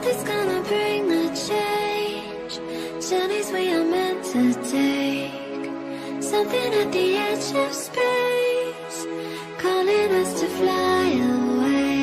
Something's gonna bring the change. Journeys we are meant to take. Something at the edge of space, calling us to fly away.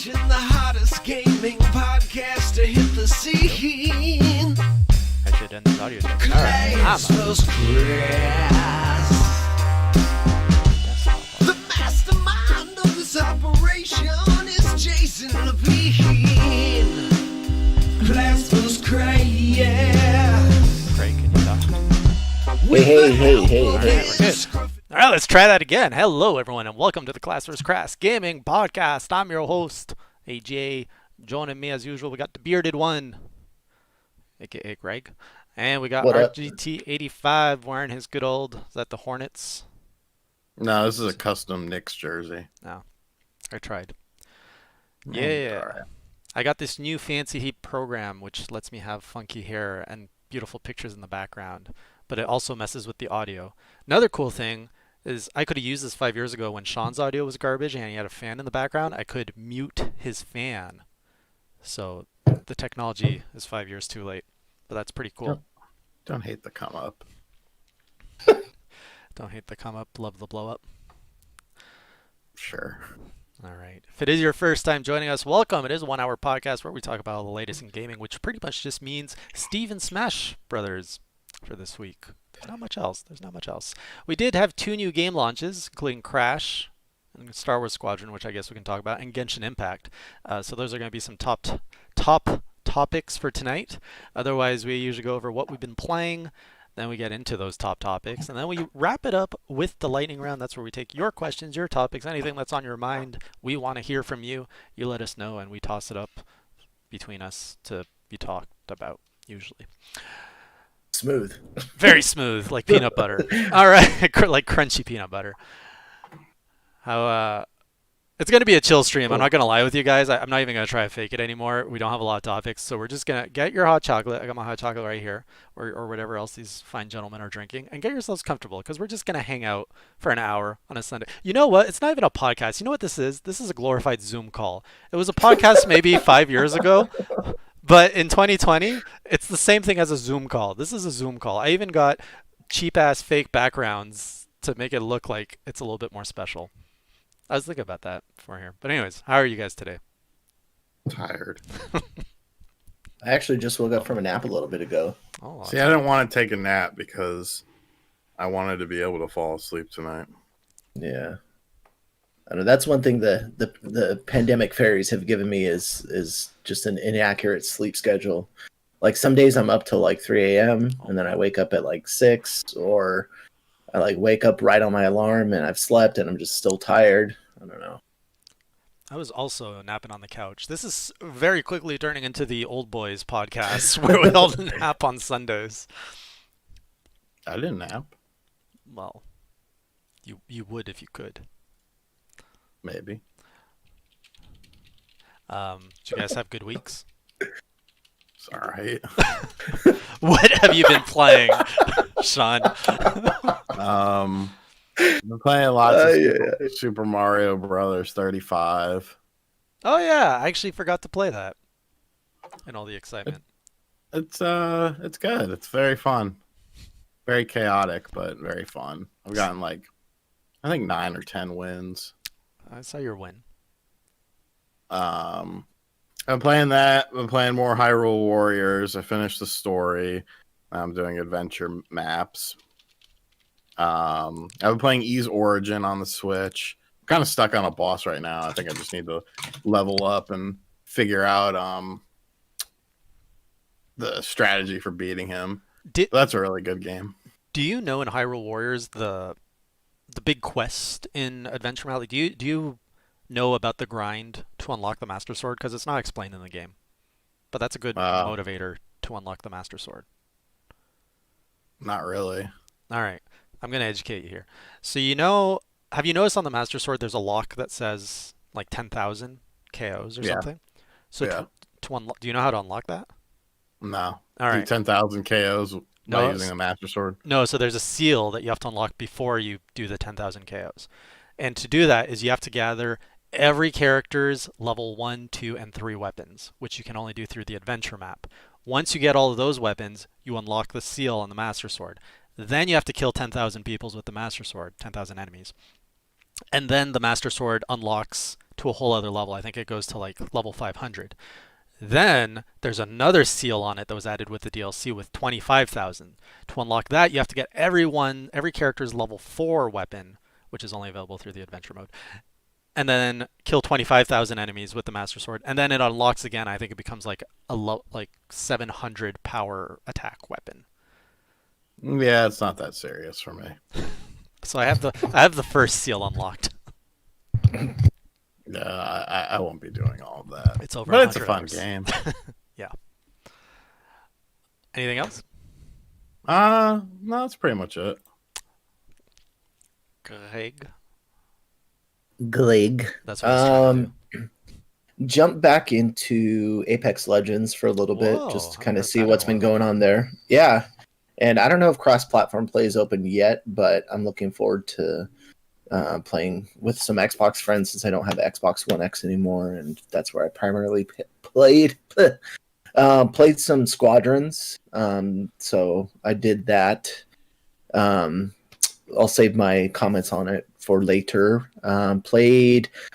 Generation, the hottest gaming podcast to hit the scene. I should end this audio check. Class vs. Crass. The mastermind of this operation is Jason Levine. Class vs. Crass. Craig, can you talk? Hey. All right, we're good. All right, let's try that again. Hello, everyone, and welcome to the Class vs. Crass Gaming Podcast. I'm your host, AJ. Joining me, as usual, we got the bearded one, a.k.a. Greg. And we got RGT85 wearing his good old, is that the Hornets? No, this is a custom Knicks jersey. No, I tried. Yeah. All right. I got this new Fancy Heat program, which lets me have funky hair and beautiful pictures in the background, but it also messes with the audio. Another cool thing is I could have used this 5 years ago when Sean's audio was garbage and he had a fan in the background. I could mute his fan. So the technology is 5 years too late, but that's pretty cool. Don't hate the come up. Don't hate the come up, love the blow up. Sure. All right. If it is your first time joining us, welcome. It is a 1 hour podcast where we talk about all the latest in gaming, which pretty much just means Steve and Smash Brothers for this week. There's not much else. We did have 2 new game launches, including Crash and Star Wars Squadron, which I guess we can talk about, and Genshin Impact. So those are going to be some top topics for tonight. Otherwise, we usually go over what we've been playing. Then we get into those top topics, and then we wrap it up with the lightning round. That's where we take your questions, your topics, anything that's on your mind. We want to hear from you. You let us know, and we toss it up between us to be talked about, usually. Smooth. Very smooth, like peanut butter. All right, like crunchy peanut butter. It's going to be a chill stream. I'm not going to lie with you guys. I'm not even going to try to fake it anymore. We don't have a lot of topics, so we're just going to get your hot chocolate. I got my hot chocolate right here, or whatever else these fine gentlemen are drinking, and get yourselves comfortable, because we're just going to hang out for an hour on a Sunday. You know what? It's not even a podcast. You know what this is? This is a glorified Zoom call. It was a podcast maybe 5 years ago, but in 2020, it's the same thing as a Zoom call. This is a Zoom call. I even got cheap-ass fake backgrounds to make it look like it's a little bit more special. I was thinking about that before here. But anyways, how are you guys today? Tired. I actually just woke up from a nap a little bit ago. Oh, See, I didn't want to take a nap because I wanted to be able to fall asleep tonight. Yeah. I know that's one thing the pandemic fairies have given me is just an inaccurate sleep schedule. Like some days I'm up till like 3 a.m. and then I wake up at like 6, or I like wake up right on my alarm and I've slept and I'm just still tired. I don't know. I was also napping on the couch. This is very quickly turning into the old boys podcast where we all nap on Sundays. I didn't nap. Well, you would if you could. Maybe. Did you guys have good weeks? It's all right. What have you been playing, Sean? I've been playing lots of Super Mario Brothers 35. Oh yeah, I actually forgot to play that. And all the excitement. It's good. It's very fun. Very chaotic, but very fun. I've gotten I think 9 or 10 wins. I saw your win. I'm playing that. I'm playing more Hyrule Warriors. I finished the story. I'm doing adventure maps. I've been playing Ys Origin on the Switch. I'm kind of stuck on a boss right now. I think I just need to level up and figure out the strategy for beating him. That's a really good game. Do you know in Hyrule Warriors the big quest in Adventure Map? Do you know about the grind to unlock the Master Sword? Because it's not explained in the game, but that's a good motivator to unlock the Master Sword. Not really. All right, I'm gonna educate you here. So have you noticed on the Master Sword there's a lock that says like 10,000 KOs or something? So to unlock, do you know how to unlock that? No. All right. Do 10,000 KOs by using a Master Sword? No, so there's a seal that you have to unlock before you do the 10,000 KOs. And to do that is you have to gather every character's level 1, 2, and 3 weapons, which you can only do through the adventure map. Once you get all of those weapons, you unlock the seal on the Master Sword. Then you have to kill 10,000 peoples with the Master Sword, 10,000 enemies. And then the Master Sword unlocks to a whole other level. I think it goes to like level 500. Then there's another seal on it that was added with the DLC with 25,000. To unlock that, you have to get every character's level 4 weapon, which is only available through the adventure mode, and then kill 25,000 enemies with the Master Sword. And then it unlocks again. I think it becomes like like 700 power attack weapon. Yeah, it's not that serious for me. So I have the first seal unlocked. Yeah, I won't be doing all of that. It's over. But it's a 100 fun hours. game. Yeah. Anything else? No, that's pretty much it. Greg. Glig. That's what I was trying to do. Jump back into Apex Legends for a little bit, Whoa, just to haven't kind of heard see that in a what's been while. going on there. Yeah. And I don't know if cross-platform play is open yet, but I'm looking forward to playing with some Xbox friends since I don't have Xbox One X anymore, and that's where I primarily played. Played some Squadrons, so I did that. I'll save my comments on it for later. I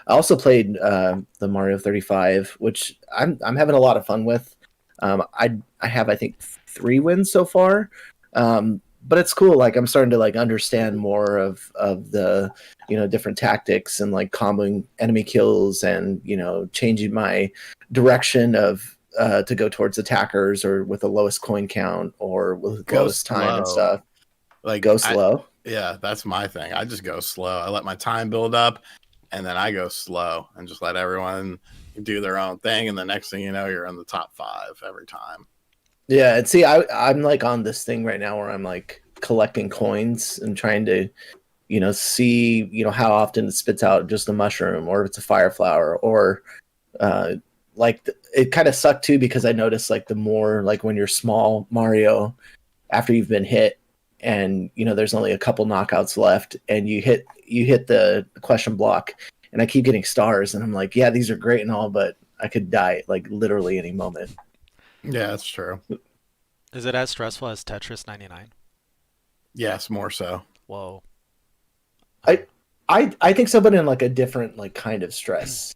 also played the Mario 35, which I'm having a lot of fun with. I have, I think, 3 wins so far. But it's cool. Like, I'm starting to like understand more of the, different tactics and like comboing enemy kills and, changing my direction of to go towards attackers or with the lowest coin count or with Go lowest time and slow. stuff. Like Go slow. Yeah, that's my thing. I just go slow. I let my time build up, and then I go slow and just let everyone do their own thing. And the next thing you know, you're in the top 5 every time. Yeah, and see, I'm like on this thing right now where I'm like collecting coins and trying to, see, how often it spits out just a mushroom or if it's a fire flower or, it kind of sucked too because I noticed like the more like when you're small Mario, after you've been hit and there's only a couple knockouts left and you hit the question block and I keep getting stars and I'm like, yeah, these are great and all, but I could die like literally any moment. Yeah, that's true. Is it as stressful as Tetris 99? Yes, more so. Whoa. I think so, but in like a different like kind of stress,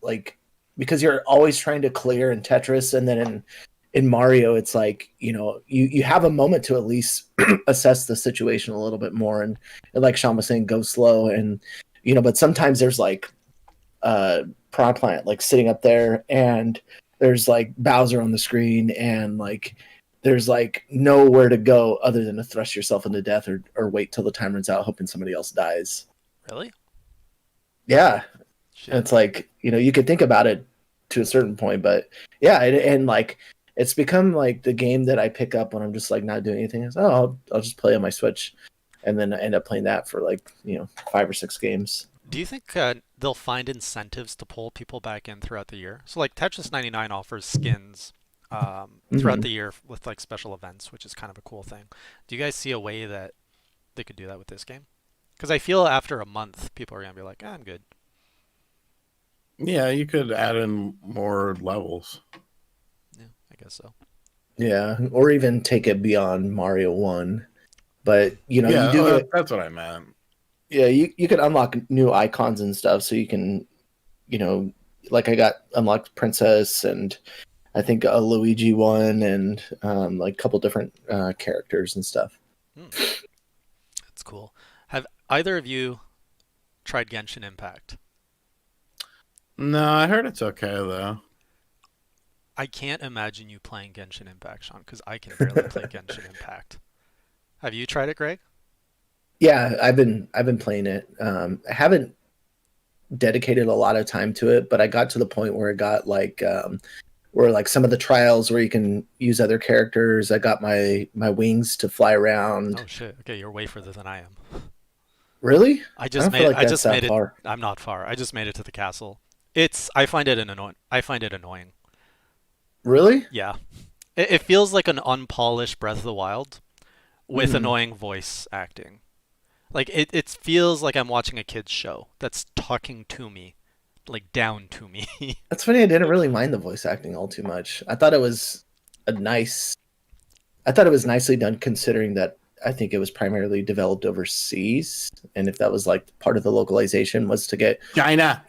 like because you're always trying to clear in Tetris, and then in Mario, it's like you have a moment to at least assess the situation a little bit more, and like Sean was saying, go slow, and but sometimes there's like Prawn Plant like sitting up there, and there's like Bowser on the screen, and like there's like nowhere to go other than to thrust yourself into death or wait till the time runs out, hoping somebody else dies. Really? Yeah. Shit. And it's like, you could think about it to a certain point, but yeah, and like it's become like the game that I pick up when I'm just like not doing anything. Is I'll just play on my Switch, and then I end up playing that for like 5 or 6 games. Do you think they'll find incentives to pull people back in throughout the year? So like Tetris 99 offers skins throughout the year with like special events, which is kind of a cool thing. Do you guys see a way that they could do that with this game? Because I feel after a month, people are gonna be like, I'm good. Yeah, you could add in more levels. Yeah, I guess so. Yeah, or even take it beyond Mario 1. But you do get that's what I meant. yeah, you can unlock new icons and stuff, so you can like I got unlocked Princess and I think a Luigi one and like a couple different characters and stuff. That's cool. Have either of you tried Genshin Impact? No, I heard it's okay though. I can't imagine you playing Genshin Impact, Sean, because I can barely play Genshin Impact. Have you tried it, Greg? Yeah, I've been playing it. I haven't dedicated a lot of time to it, but I got to the point where it got like where like some of the trials where you can use other characters. I got my wings to fly around. Oh shit. Okay, you're way further than I am. Really? I I just don't made feel like I that's just that made it. far. I'm not far. I just made it to the castle. I find it annoying. Really? Yeah. It feels like an unpolished Breath of the Wild with annoying voice acting. Like it feels like I'm watching a kid's show that's talking to me, like down to me. That's funny. I didn't really mind the voice acting all too much. I thought it was nicely done considering that I think it was primarily developed overseas, and if that was like part of the localization was to get China.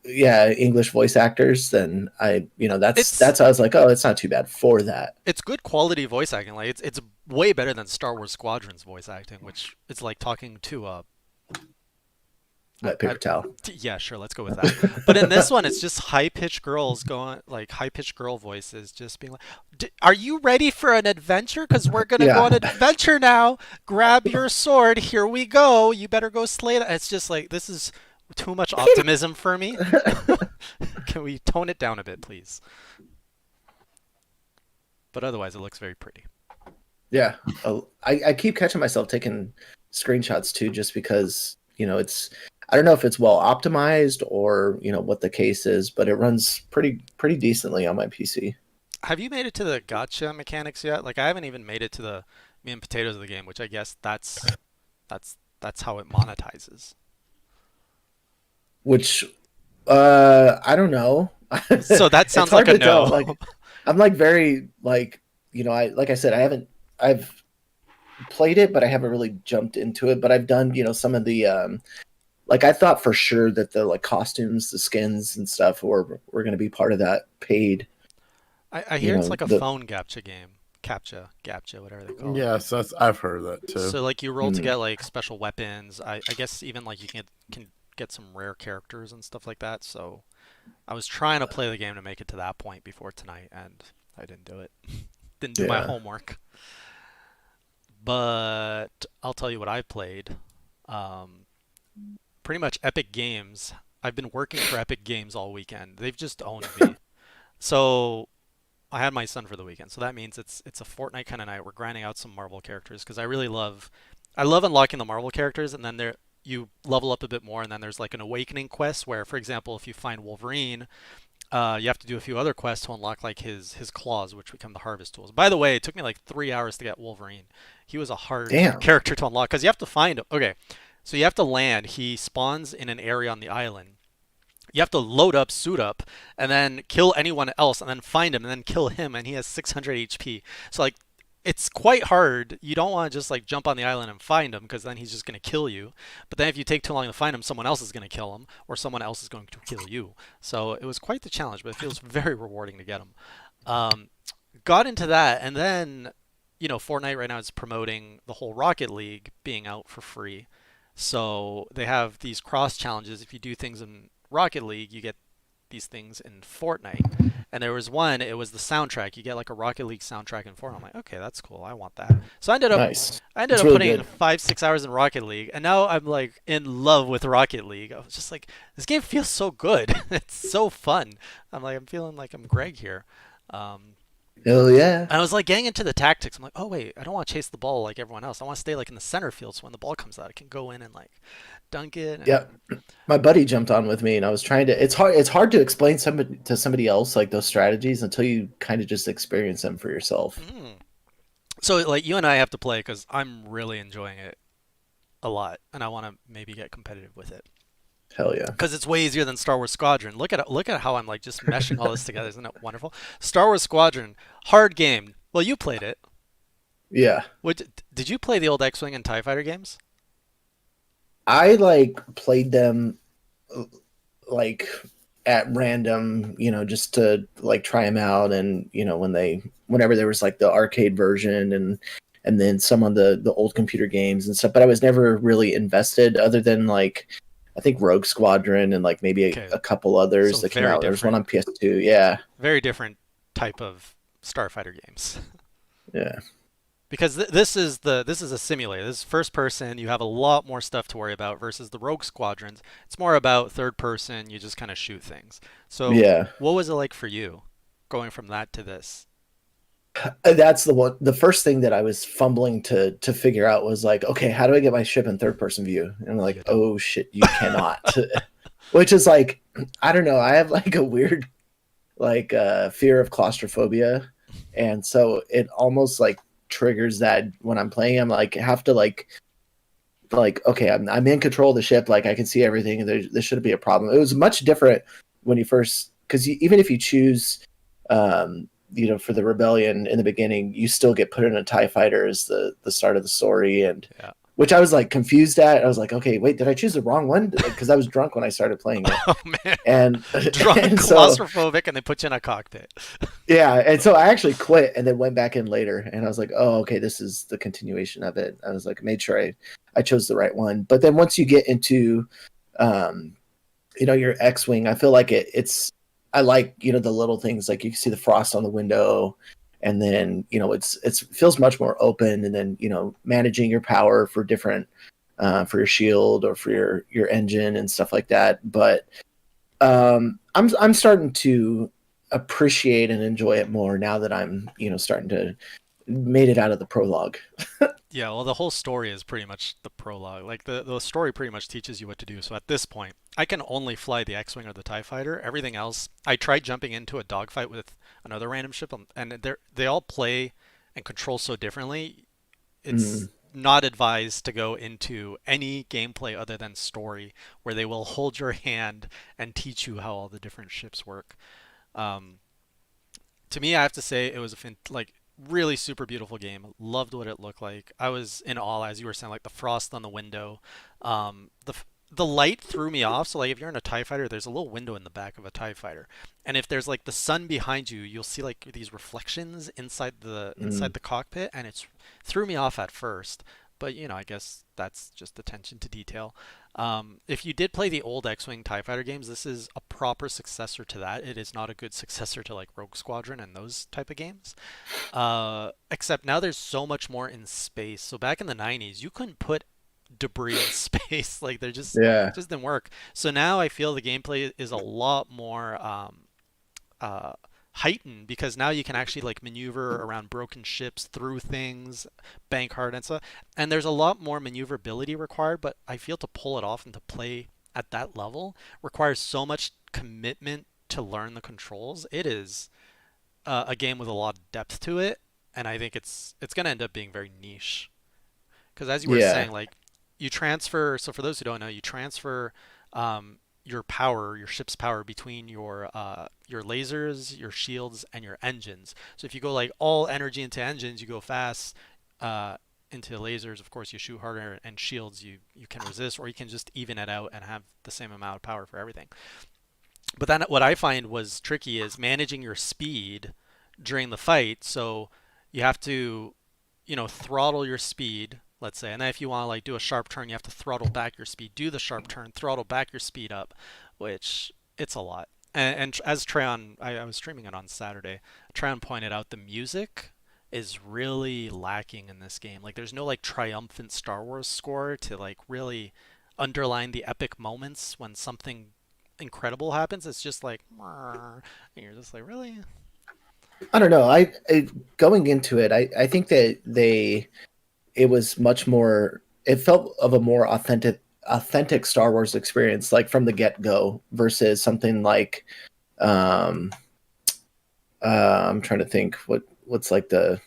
English voice actors, then that's It's how I was like, oh, it's not too bad for that. it's good quality voice acting. Like it's way better than Star Wars Squadron's voice acting, which it's like talking to a Wet paper towel. yeah, sure, let's go with that. But in this one, it's just high-pitched girls going, like high-pitched girl voices, just being like, "Are you ready for an adventure? Because we're gonna go on an adventure now. Grab your sword. Here we go. You better go slay that." It's just like this is too much optimism for me. Can we tone it down a bit, please? But otherwise, it looks very pretty. Yeah. I keep catching myself taking screenshots too, just because, I don't know if it's well optimized or, what the case is, but it runs pretty decently on my PC. Have you made it to the gotcha mechanics yet? Like, I haven't even made it to the meat and potatoes of the game, which I guess that's how it monetizes. Which, I don't know. So that sounds like a no. Tell. Like, I'm like very like I said, I've played it, but I haven't really jumped into it. But I've done some of the like I thought for sure that the like costumes, the skins and stuff were going to be part of that paid. I hear it's like a phone captcha game. Captcha, whatever they call it. Yes, I've heard that too. So like you roll to get like special weapons. I guess even like you can get some rare characters and stuff like that. So I was trying to play the game to make it to that point before tonight, and I didn't do it. Didn't do my homework. But I'll tell you what I played. Pretty much Epic Games. I've been working for Epic Games all weekend. They've just owned me. So I had my son for the weekend. So that means it's a Fortnite kind of night. We're grinding out some Marvel characters because I love unlocking the Marvel characters, and then you level up a bit more, and then there's like an awakening quest where, for example, if you find Wolverine, you have to do a few other quests to unlock like his claws, which become the harvest tools. By the way, it took me like 3 hours to get Wolverine. He was a hard character to unlock because you have to find him. Okay, so you have to land. He spawns in an area on the island. You have to load up, suit up, and then kill anyone else, and then find him, and then kill him, and he has 600 HP. So like, it's quite hard. You don't want to just like jump on the island and find him because then he's just going to kill you. But then if you take too long to find him, someone else is going to kill him, or someone else is going to kill you. So it was quite the challenge, but it feels very rewarding to get him. Got into that, and then Fortnite right now is promoting the whole Rocket League being out for free. So they have these cross challenges. If you do things in Rocket League, you get these things in Fortnite. And there was one, it was the soundtrack. You get like a Rocket League soundtrack in Fortnite. I'm like, okay, that's cool. I want that. So I ended up really putting in good. 5-6 hours in Rocket League, and now I'm like in love with Rocket League. I was just like, this game feels so good. It's so fun. I'm feeling like I'm Greg here. Hell yeah. I was like getting into the tactics. I'm like, oh wait, I don't want to chase the ball like everyone else. I want to stay like in the center field, so when the ball comes out, I can go in and like dunk it. Yeah, my buddy jumped on with me, and I was trying to. It's hard to explain to somebody else like those strategies until you kind of just experience them for yourself. So like you and I have to play because I'm really enjoying it a lot, and I want to maybe get competitive with it. Hell yeah. Because it's way easier than Star Wars Squadron. Look at how I'm like just meshing all this together. Isn't it wonderful? Star Wars Squadron, hard game. Well, you played it. Yeah. Did you play the old X-Wing and TIE Fighter games? I like played them like at random, just to like try them out, and whenever there was like the arcade version and then some of the old computer games and stuff, but I was never really invested other than like I think Rogue Squadron and like maybe a couple others that came out. There was one on PS2. Yeah. Very different type of starfighter games. Yeah. Because this is a simulator. This is first person. You have a lot more stuff to worry about versus the Rogue Squadrons. It's more about third person. You just kind of shoot things. So what was it like for you going from that to this? That's the first thing that I was fumbling to figure out was like, okay, how do I get my ship in third person view? And I'm like, oh shit, you cannot. Which is like, I don't know. I have like a weird like fear of claustrophobia. And so it almost like triggers that when I'm playing. I'm like, have to like okay, I'm in control of the ship. Like I can see everything. There shouldn't be a problem. It was much different when you first, because even if you choose for the rebellion in the beginning, you still get put in a TIE fighter as the start of the story, and Yeah. which I was like confused at. I was like, okay, wait, did I choose the wrong one? Because I was drunk when I started playing it. Oh man. And, Drunk, and so claustrophobic, and they put you in a cockpit. yeah, and so I actually quit and then went back in later, and I was like, oh, okay, this is the continuation of it. I was like, made sure I chose the right one. But then once you get into your X-wing, I feel like it's I like the little things, like you can see the frost on the window, and then it feels much more open, and then managing your power for different for your shield or for your engine and stuff like that. But I'm starting to appreciate and enjoy it more now that I'm starting to made it out of the prologue. Yeah, well, the whole story is pretty much the prologue. Like the story pretty much teaches you what to do. So at this point, I can only fly the X-wing or the TIE fighter. Everything else, I tried jumping into a dogfight with another random ship, and they all play and control so differently. It's not advised to go into any gameplay other than story, where they will hold your hand and teach you how all the different ships work. Um, to me, I have to say it was like really super beautiful game. Loved what it looked like. I was in awe, as you were saying, like the frost on the window. The light threw me off. So like if you're in a TIE fighter, there's a little window in the back of a TIE fighter, and if there's like the sun behind you, you'll see like these reflections inside the cockpit, and it's threw me off at first. But I guess that's just attention to detail. If you did play the old X-Wing TIE Fighter games, this is a proper successor to that. It is not a good successor to like Rogue Squadron and those type of games. Except now there's so much more in space. So back in the 90s, you couldn't put debris in space. Like they're just Yeah. it just didn't work. So now I feel the gameplay is a lot more uh, heightened, because now you can actually like maneuver around broken ships, through things, bank hard and stuff. And there's a lot more maneuverability required, but I feel to pull it off and to play at that level requires so much commitment to learn the controls. It is a game with a lot of depth to it, and I think it's going to end up being very niche. Because as you were Yeah. saying, like you transfer. So for those who don't know, you transfer your power, your ship's power, between your lasers, your shields, and your engines. So if you go like all energy into engines, you go fast. Into lasers, of course, you shoot harder, and shields, you can resist, or you can just even it out and have the same amount of power for everything. But then what I find was tricky is managing your speed during the fight. So you have to, throttle your speed, let's say, and then if you want to like do a sharp turn, you have to throttle back your speed, do the sharp turn, throttle back your speed up, which it's a lot. And as Treon, I was streaming it on Saturday. Treon pointed out the music is really lacking in this game. Like there's no like triumphant Star Wars score to like really underline the epic moments when something incredible happens. It's just like, and you're just like, really? I don't know. I going into it, I think that it was much more. It felt of a more authentic Star Wars experience, like from the get go, versus something like I'm trying to think what's like the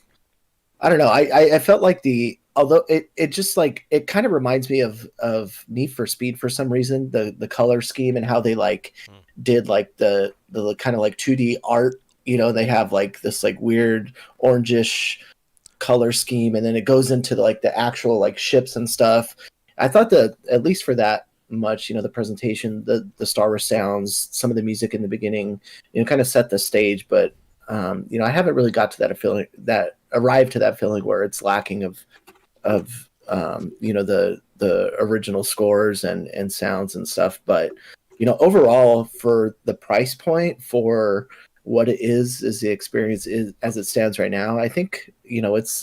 I don't know. I felt like although it just like it kind of reminds me of Need for Speed for some reason, the color scheme and how they like did like the kind of like 2D art. They have like this like weird orangish color scheme, and then it goes into like the actual like ships and stuff. I thought that at least for that much, the presentation, the Star Wars sounds, some of the music in the beginning, kind of set the stage. But I haven't really got to that arrived to that feeling where it's lacking of the original scores and sounds and stuff. But overall, for the price point, for what it is the experience is as it stands right now, I think it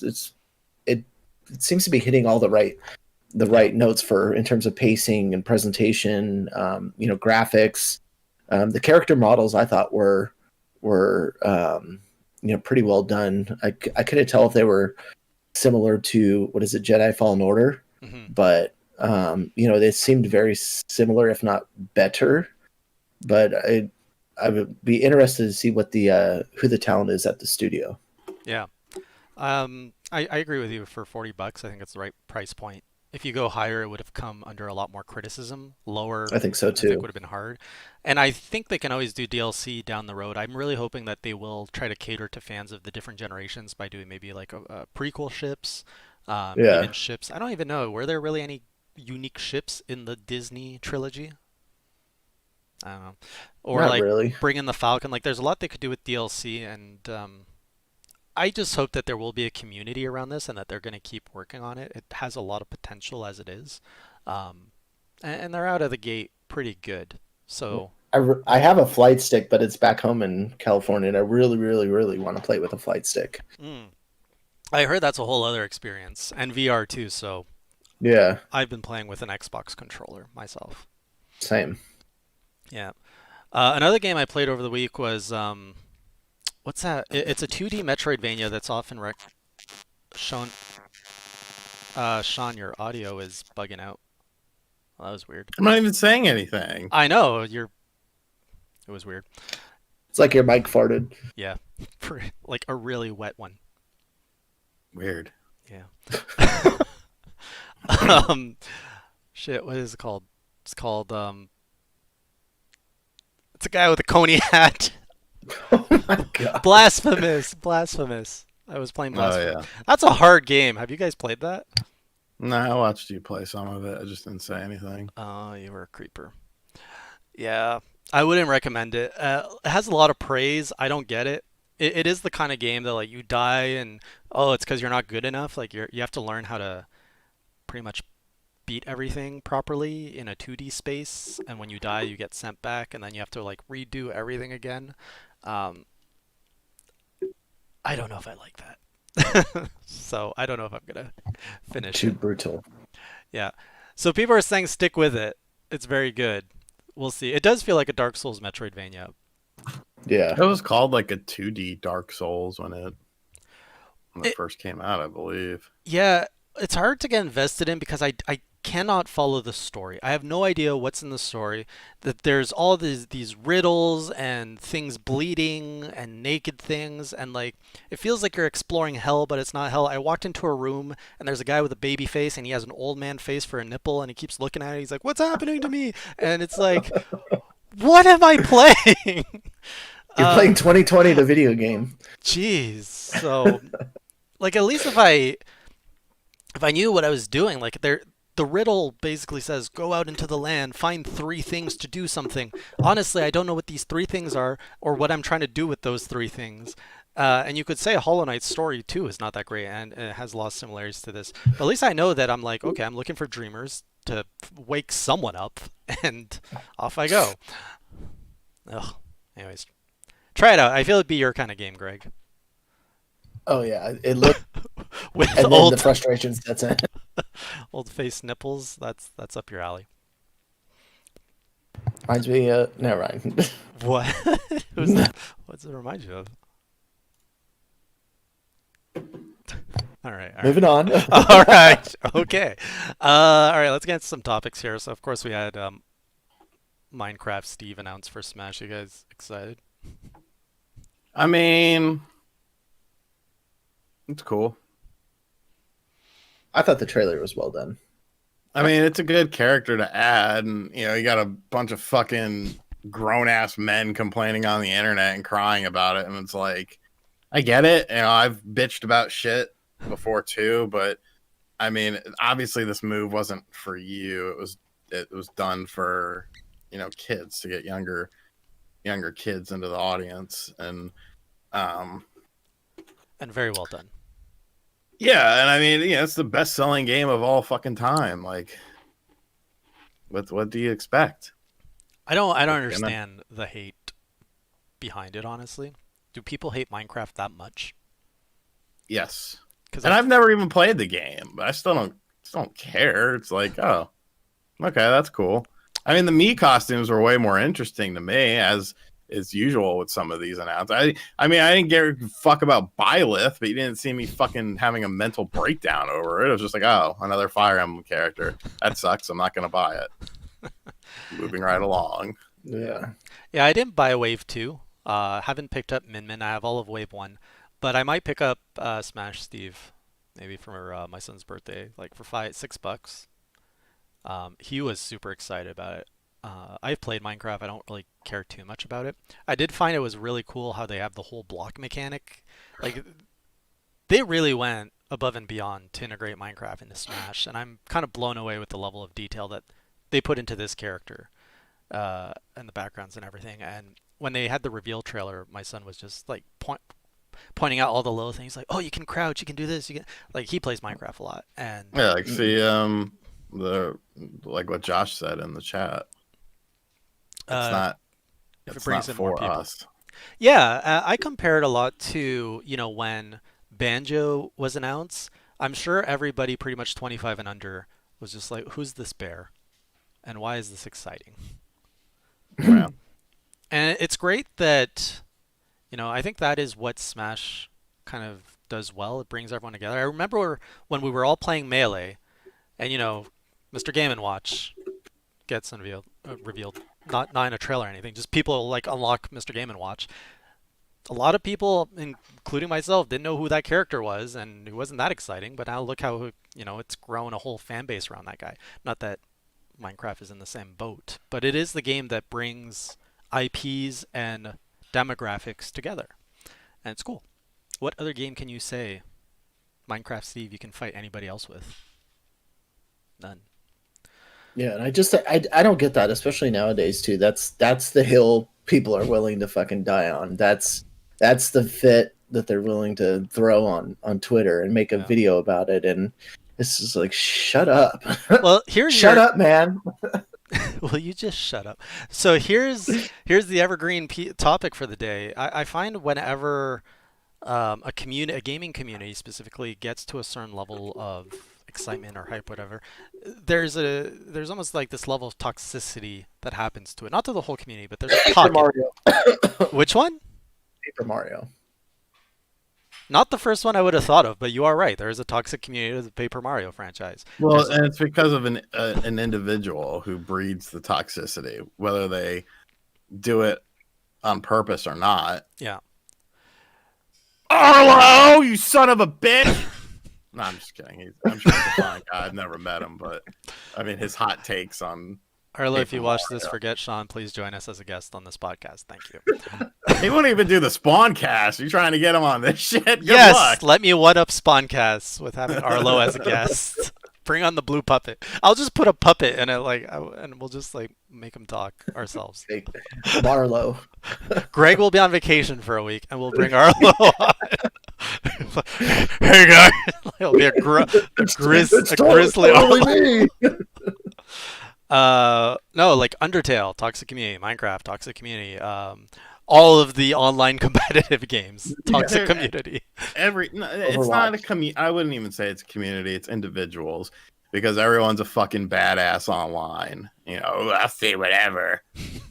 seems to be hitting all the right notes for in terms of pacing and presentation, graphics. The character models I thought were pretty well done. I couldn't tell if they were similar to, what is it, Jedi Fallen Order, but they seemed very similar, if not better. But I would be interested to see what who the talent is at the studio. Yeah. I agree with you. For $40, I think it's the right price point. if you go higher, it would have come under a lot more criticism. Lower, I think so I think too. would have been hard. And I think they can always do DLC down the road. I'm really hoping that they will try to cater to fans of the different generations by doing maybe like a prequel ships, even Yeah, ships. I don't even know. Were there really any unique ships in the Disney trilogy? I don't know. Or not like really. bring in the Falcon. Like there's a lot they could do with DLC, and I just hope that there will be a community around this and that they're going to keep working on it. It has a lot of potential as it is. And they're out of the gate pretty good. So, I have a flight stick, but it's back home in California, and I really, really, really want to play with a flight stick. mm, I heard that's a whole other experience and VR too. So Yeah, I've been playing with an Xbox controller myself. same. Yeah. Another game I played over the week was what's that? It's a 2D Metroidvania that's often shown. Sean, your audio is bugging out. Well, that was weird. I'm not even saying anything. I know you're. It was weird. It's like your mic farted. Yeah, like a really wet one. Weird. Yeah. um, shit. What is it called? It's called It's a guy with a coney hat. Oh my god. Blasphemous. Blasphemous. I was playing Oh Blasphemous. yeah. That's a hard game. Have you guys played that? No, I watched you play some of it. I just didn't say anything. Oh, you were a creeper. Yeah, I wouldn't recommend it. It has a lot of praise. I don't get it. It is the kind of game that like you die and oh, it's because you're not good enough. Like you have to learn how to pretty much beat everything properly in a 2D space, and when you die, you get sent back, and then you have to like redo everything again. Um, I don't know if I like that. So I don't know if I'm gonna finish Too it. brutal. Yeah. So people are saying stick with it. It's very good. We'll see. It does feel like a Dark Souls Metroidvania. Yeah. It was called like a 2D Dark Souls when it It, first came out, I believe. yeah, it's hard to get invested in because I cannot follow the story. I have no idea what's in the story. That there's all these riddles and things bleeding and naked things and like it feels like you're exploring hell, but it's not hell. I walked into a room and there's a guy with a baby face and he has an old man face for a nipple and he keeps looking at it. He's like, "What's happening to me?" And it's like, "What am I playing?" You're playing 2020 the video game. Jeez. So like at least if I knew what I was doing, like the riddle basically says go out into the land, find three things to do something. Honestly, I don't know what these three things are or what I'm trying to do with those three things. And you could say Hollow Knight's story too is not that great and it has a lot of similarities to this. But at least I know that I'm like, okay, I'm looking for dreamers to wake someone up, and off I go. Ugh. Anyways, try it out. I feel it'd be your kind of game, Greg. Oh yeah, it looked, With and then old the frustration sets in. old face nipples, that's up your alley. Reminds me, never mind. What? Who's that? What's it remind you of? All right. All right. Moving on. All right. Okay. All right. Let's get into some topics here. So, of course, we had Minecraft Steve announced for Smash. You guys excited? I mean, it's cool. I thought the trailer was well done. I mean, it's a good character to add, and you got a bunch of fucking grown ass men complaining on the internet and crying about it, and it's like, I get it. I've bitched about shit before too, but I mean, obviously this move wasn't for you. It was done for kids to get younger kids into the audience, and And very well done. yeah, and I mean, it's the best selling game of all fucking time. Like, what do you expect? I don't understand the hate behind it, honestly. Do people hate Minecraft that much? Yes. Because And I've never even played the game, but I still don't care. It's like, oh, okay, that's cool. I mean, the Mii costumes were way more interesting to me, as is usual with some of these announcements. I mean, I didn't give a fuck about Byleth, but you didn't see me fucking having a mental breakdown over it. It was just like, oh, another Fire Emblem character. That sucks. I'm not going to buy it. Moving right along. Yeah. Yeah, I didn't buy Wave 2. Haven't picked up Min Min. I have all of Wave 1. But I might pick up Smash Steve. maybe for my son's birthday, like for $6. He was super excited about it. I've played Minecraft. I don't really care too much about it. I did find it was really cool how they have the whole block mechanic. Like, they really went above and beyond to integrate Minecraft into Smash, and I'm kind of blown away with the level of detail that they put into this character, and the backgrounds and everything. And when they had the reveal trailer, my son was just like pointing out all the little things, like, oh, you can crouch, you can do this, you can, like, he plays Minecraft a lot. And Yeah, like see the like what Josh said in the chat. It's not. if it It's brings not in more for people. us. Yeah, I compare it a lot to, when Banjo was announced. I'm sure everybody pretty much 25 and under was just like, who's this bear? And why is this exciting? Yeah. And it's great that, I think that is what Smash kind of does well. It brings everyone together. I remember when we were all playing Melee, and, Mr. Game & Watch gets revealed, not in a trailer or anything, just people like unlock Mr. Game & Watch. A lot of people, including myself, didn't know who that character was, and it wasn't that exciting. But now look how, it's grown a whole fan base around that guy. Not that Minecraft is in the same boat, but it is the game that brings IPs and demographics together, and it's cool. What other game can you say, Minecraft Steve, you can fight anybody else with? None. Yeah, and I don't get that, especially nowadays too. That's the hill people are willing to fucking die on. That's the fit that they're willing to throw on Twitter and make a video about it. And it's just like, shut up. Well, here's shut up, man. Will you just shut up? So here's the evergreen topic for the day. I find whenever a gaming community specifically gets to a certain level of excitement or hype, whatever, there's almost like this level of toxicity that happens to it. Not to the whole community, but there's a pocket. Mario. Which one? Paper Mario. Not the first one I would have thought of, but you are right. There is a toxic community of the Paper Mario franchise. Well, and it's because of an individual who breeds the toxicity, whether they do it on purpose or not. Yeah. Arlo, you son of a bitch! No, I'm just kidding. I'm sure he's a fine guy. I've never met him, but I mean, his hot takes on. Arlo, if you watch this, forget Sean. Please join us as a guest on this podcast. Thank you. He won't even do the Spawn cast. You're trying to get him on this shit? Good yes, luck. Let me one-up Spawncast with having Arlo as a guest. Bring on the blue puppet. I'll just put a puppet in it, and we'll just make him talk ourselves. Marlo. Greg will be on vacation for a week, and we'll bring Arlo on. Hey guys, it'll be a grizzly Arlo. No, like Undertale, toxic community, Minecraft, toxic community, all of the online competitive games, toxic community. It's not a community. I wouldn't even say it's a community. It's individuals, because everyone's a fucking badass online. I'll say whatever,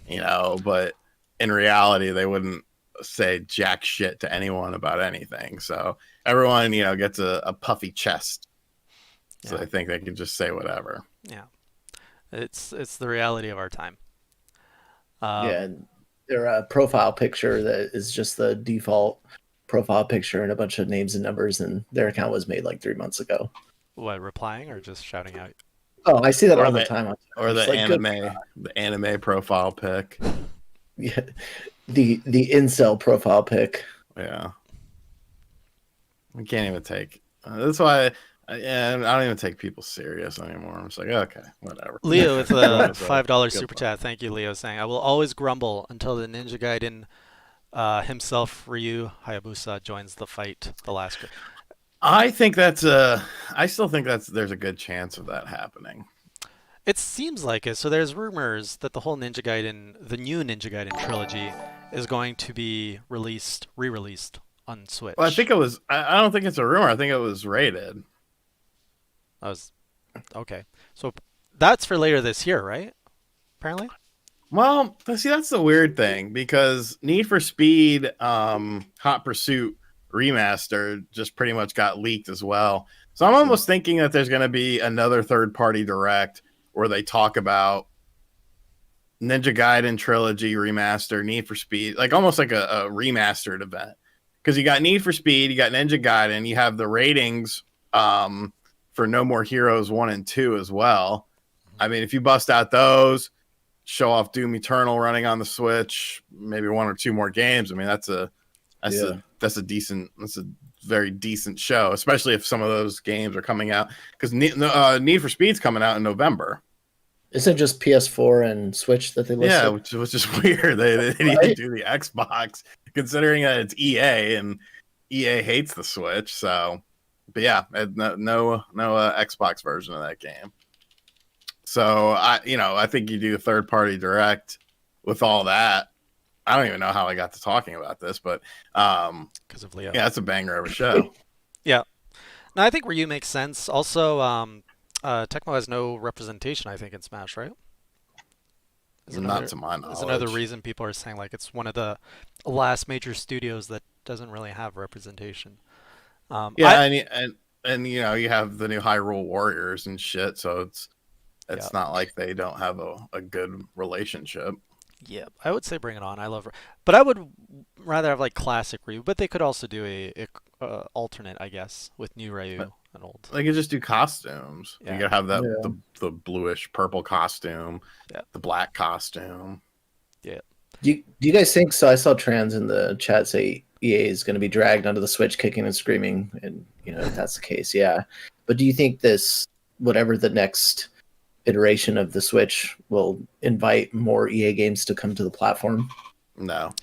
but in reality, they wouldn't say jack shit to anyone about anything. So everyone, gets a puffy chest. So they think they can just say whatever. Yeah. It's the reality of our time. And their profile picture that is just the default profile picture and a bunch of names and numbers, and their account was made like 3 months ago. What, replying or just shouting out? Oh, I see that all the time. Or the anime profile pic. Yeah, the incel profile pic. Yeah, I can't even take. That's why. I don't even take people serious anymore. I'm just like, okay, whatever. Leo with a $5 super chat. Thank you, Leo, saying, I will always grumble until the Ninja Gaiden himself, Ryu Hayabusa, joins the fight. The last. I think I still think there's a good chance of that happening. It seems like it. So there's rumors that the whole new Ninja Gaiden trilogy is going to be re-released on Switch. Well, I think it was. I don't think it's a rumor. I think it was rated. That was okay. So that's for later this year, right? Apparently. Well, see, that's the weird thing, because Need for Speed Hot Pursuit Remastered just pretty much got leaked as well. So I'm almost thinking that there's going to be another third-party direct where they talk about Ninja Gaiden Trilogy Remaster, Need for Speed, like almost like a remastered event. Because you got Need for Speed, you got Ninja Gaiden, you have the ratings for No More Heroes 1 and 2 as well. I mean, if you bust out those, show off Doom Eternal running on the Switch, maybe one or two more games. I mean, that's a very decent show, especially if some of those games are coming out, because Need for Speed's coming out in November. Isn't it just PS4 and Switch that they listed? Yeah, which was just weird. They need to do the Xbox, considering that it's EA and EA hates the Switch. So, but yeah, no Xbox version of that game. So I think you do a third party direct with all that. I don't even know how I got to talking about this, but because of Leo. Yeah, that's a banger of a show. Yeah. No, I think Ryu makes sense. Also, Tecmo has no representation, I think, in Smash, right? Not to my knowledge. Is another reason people are saying like it's one of the last major studios that doesn't really have representation. And you have the new Hyrule Warriors and shit, so it's not like they don't have a good relationship. Yeah, I would say bring it on. I love, but I would rather have like classic Ryu. But they could also do a alternate, I guess, with new Ryu and old. They could just do costumes. Yeah. You could have that the bluish purple costume, the black costume. Yeah. Do you guys think so? I saw Trans in the chat say EA is going to be dragged onto the Switch, kicking and screaming, and if that's the case, yeah. But do you think whatever the next iteration of the Switch will invite more EA games to come to the platform? No.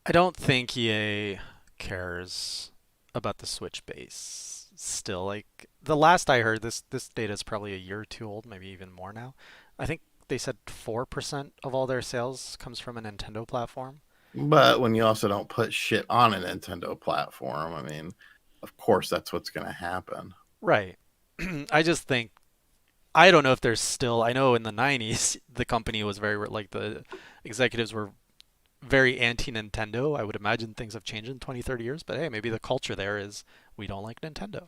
I don't think EA cares about the Switch base still. Like the last I heard, this data is probably a year or two old, maybe even more now. I think they said 4% of all their sales comes from a Nintendo platform. But when you also don't put shit on a Nintendo platform, I mean, of course that's what's going to happen. Right. I just think I don't know if there's still. I know in the 90s, the company was the executives were very anti-Nintendo. I would imagine things have changed in 20, 30 years, but hey, maybe the culture there is we don't like Nintendo.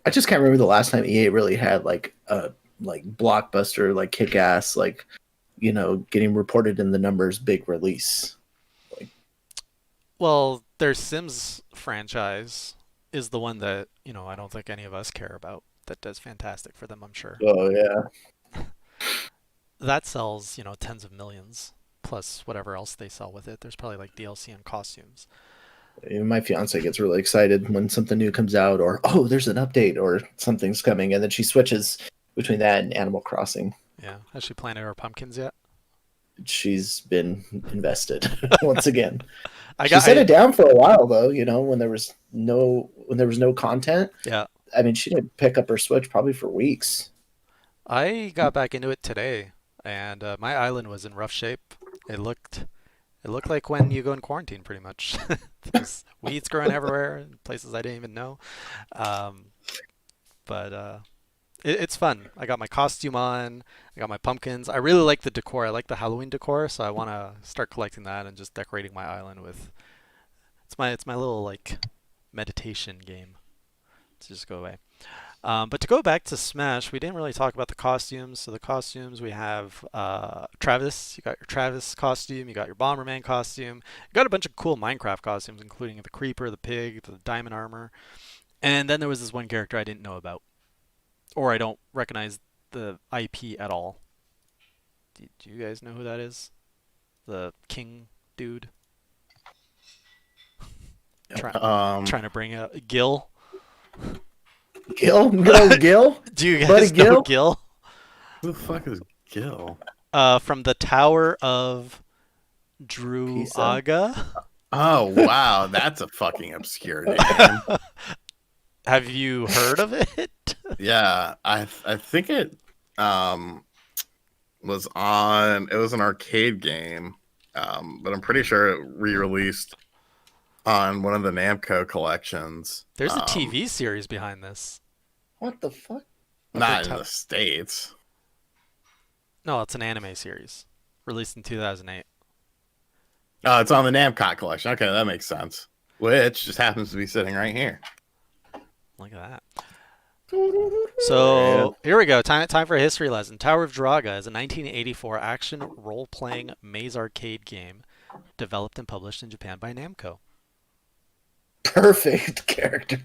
I just can't remember the last time EA really had like a blockbuster, like kick-ass, getting reported in the numbers big release. Well, their Sims franchise is the one that, I don't think any of us care about. That does fantastic for them, I'm sure. Oh yeah. That sells, tens of millions plus whatever else they sell with it. There's probably like DLC and costumes. My fiance gets really excited when something new comes out, or there's an update or something's coming, and then she switches between that and Animal Crossing. Yeah. Has she planted her pumpkins yet? She's been invested once again. She set it down for a while though, when there was no content. Yeah. I mean, she didn't pick up her Switch probably for weeks. I got back into it today, and my island was in rough shape. It looked like when you go in quarantine, pretty much. There's weeds growing everywhere, places I didn't even know. But it's fun. I got my costume on. I got my pumpkins. I really like the decor. I like the Halloween decor, so I want to start collecting that and just decorating my island with. It's my little like meditation game. To just go away. But to go back to Smash, we didn't really talk about the costumes. So the costumes, we have Travis. You got your Travis costume. You got your Bomberman costume. You got a bunch of cool Minecraft costumes, including the Creeper, the Pig, the Diamond Armor. And then there was this one character I didn't know about. Or I don't recognize the IP at all. Do you guys know who that is? The King dude? Trying to bring out Gil. Gil? Do you guys know Gil? Who the fuck is Gil? From the Tower of Druaga. Oh wow, that's a fucking obscure name. Have you heard of it? Yeah, I think it was on. It was an arcade game, but I'm pretty sure it re-released on one of the Namco collections. There's a TV series behind this. What the fuck? Not in the States. No, it's an anime series released in 2008. Oh, it's on the Namco collection. Okay, that makes sense. Which just happens to be sitting right here. Look at that. So here we go. Time for a history lesson. Tower of Druaga is a 1984 action role-playing maze arcade game developed and published in Japan by Namco. Perfect character.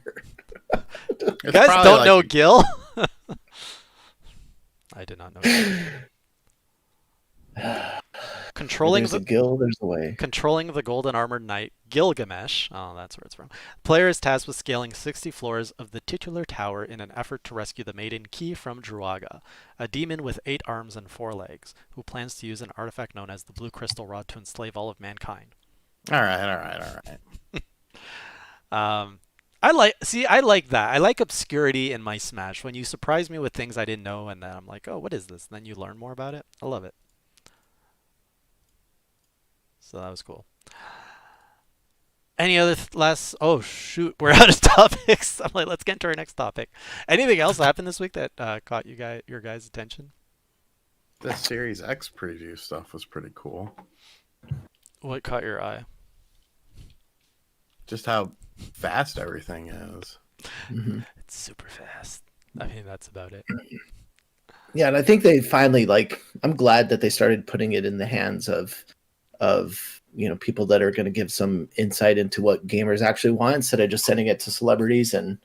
You guys probably don't like- know Gil? I did not know. Controlling There's the a Gil, there's a way. Controlling the golden armored knight Gilgamesh, oh, that's where it's from. Player is tasked with scaling 60 floors of the titular tower in an effort to rescue the maiden Ki from Druaga, a demon with 8 arms and 4 legs, who plans to use an artifact known as the Blue Crystal Rod to enslave all of mankind. All right. I like that. I like obscurity in my Smash. When you surprise me with things I didn't know, and then I'm like, oh, what is this? And then you learn more about it. I love it. So that was cool. Any other last? Oh shoot, we're out of topics. I'm like, let's get into our next topic. Anything else happened this week that caught your guys' attention? The Series X preview stuff was pretty cool. What caught your eye? Just how fast everything is. Mm-hmm. It's super fast. I mean, that's about it. Yeah, and I think they finally I'm glad that they started putting it in the hands of people that are going to give some insight into what gamers actually want instead of just sending it to celebrities and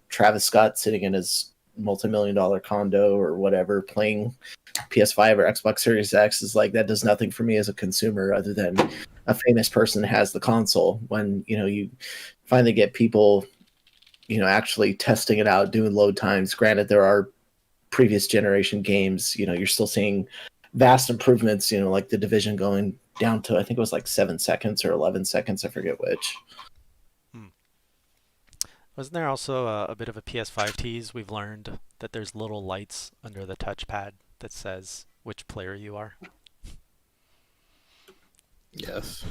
Travis Scott sitting in his multi-million-dollar condo or whatever playing PS5 or Xbox Series X is that does nothing for me as a consumer other than a famous person has the console. When you finally get people actually testing it out, doing load times. Granted, there are previous generation games, you're still seeing vast improvements, like the Division going down to, I think it was 7 seconds or 11 seconds. I forget which. Wasn't there also a bit of a PS5 tease? We've learned that there's little lights under the touchpad that says which player you are. Yes.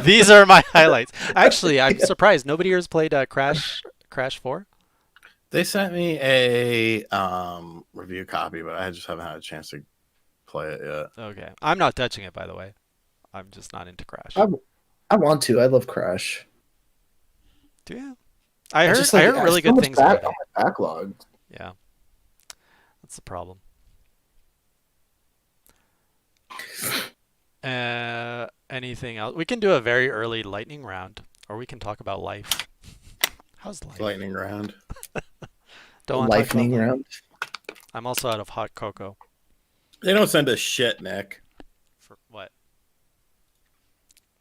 These are my highlights. Actually, I'm surprised nobody here has played Crash 4. They sent me a review copy, but I just haven't had a chance to play it yet. Okay, I'm not touching it, by the way. I'm just not into Crash. I want to. I love Crash. Do you? I heard I really good things about it. on my backlog. Yeah, that's the problem. Anything else? We can do a very early lightning round, or we can talk about life. How's life? Lightning round. Don't want to talk about Lightning life. round. I'm also out of hot cocoa. They don't send us shit, Nick. For what?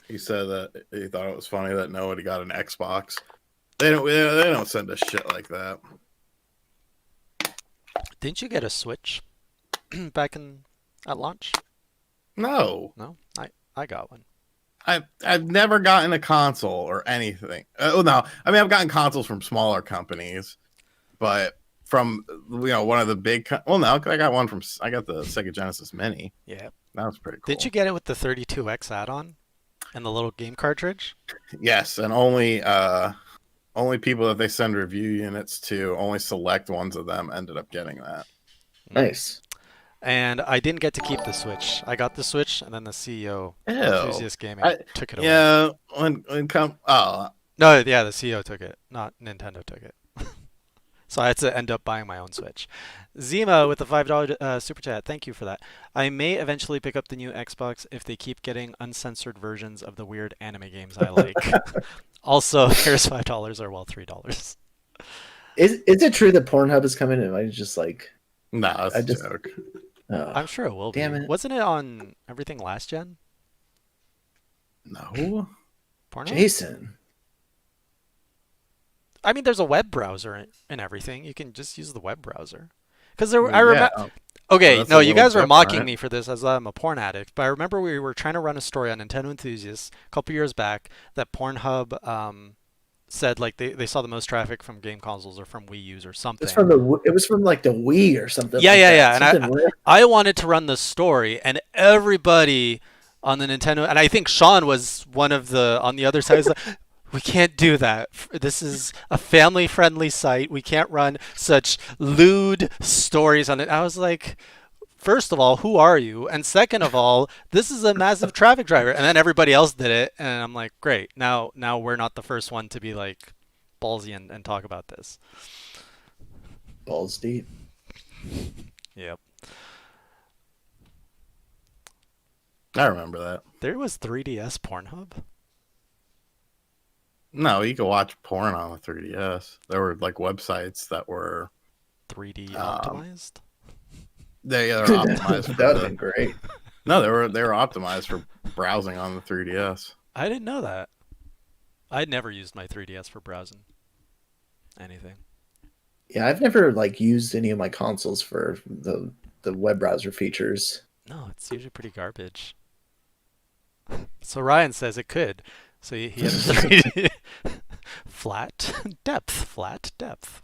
He said that he thought it was funny that nobody got an Xbox. They don't send us shit like that. Didn't you get a Switch back at launch? No. No, I got one. I've never gotten a console or anything. Oh no, I mean I've gotten consoles from smaller companies, but from one of the big. Well, no, I got the Sega Genesis Mini. Yeah, that was pretty cool. Did you get it with the 32X add-on and the little game cartridge? Yes, and only people that they send review units to, only select ones of them ended up getting that. Nice. And I didn't get to keep the Switch. I got the Switch, and then the CEO, Ew. Enthusiast Gaming, took it away. Yeah, No, yeah, the CEO took it, not Nintendo took it. So I had to end up buying my own Switch. Zima with the $5 super chat. Thank you for that. I may eventually pick up the new Xbox if they keep getting uncensored versions of the weird anime games I like. Also, here's $5 or $3. Is it true that Pornhub is coming in? I just No, that's a joke. Oh, I'm sure it will be. damn it. Wasn't it on everything last gen? No. Pornhub? Jason. I mean, there's a web browser and everything. You can just use the web browser. Because I remember. Okay, That's no, a you little guys were mocking different. me for this as I'm a porn addict. But I remember we were trying to run a story on Nintendo Enthusiasts a couple years back that Pornhub said they saw the most traffic from game consoles or from Wii U's or something. It was from the Wii or something. Yeah. Something And weird. I wanted to run the story, and everybody on the Nintendo, and I think Sean was one of the on the other side. Was like, we can't do that. This is a family-friendly site. We can't run such lewd stories on it. I was like, first of all, who are you? And second of all, this is a massive traffic driver. And then everybody else did it, and I'm like, great. Now we're not the first one to be ballsy and talk about this. Balls deep. Yep. I remember that. There was 3DS Pornhub. No, you could watch porn on the 3DS. There were like websites that were 3D um, optimized. they are optimized for That would have been great. No, they were optimized for browsing on the 3DS. I didn't know that. I'd never used my 3DS for browsing anything. Yeah, I've never like used any of my consoles for the web browser features. No, it's usually pretty garbage. So Ryan says it could. So he had 3D flat depth.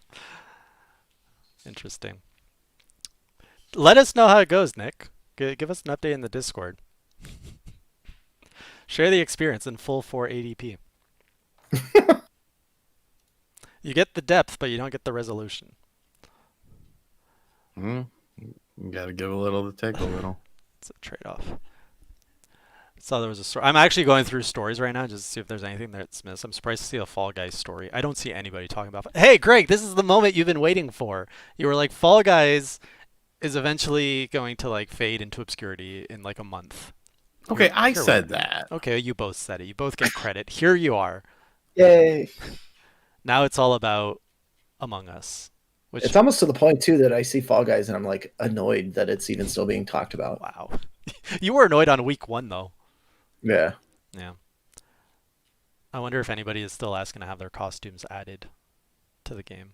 Interesting. Let us know how it goes, Nick. Give us an update in the Discord. Share the experience in full 480p. You get the depth, but you don't get the resolution. You got to give a little to take a little. It's a trade-off. So there was a story. I'm actually going through stories right now just to see if there's anything that's missed. I'm surprised to see a Fall Guys story. I don't see anybody talking about. Hey, Greg, this is the moment you've been waiting for. You were like, Fall Guys is eventually going to like fade into obscurity in like a month. Okay, I You're said right. that. Okay, you both said it. You both get credit. Here you are. Yay! Now it's all about Among Us. Which, It's almost to the point too that I see Fall Guys and I'm like annoyed that it's even still being talked about. wow. You were annoyed on week 1 though. Yeah. Yeah. I wonder if anybody is still asking to have their costumes added to the game.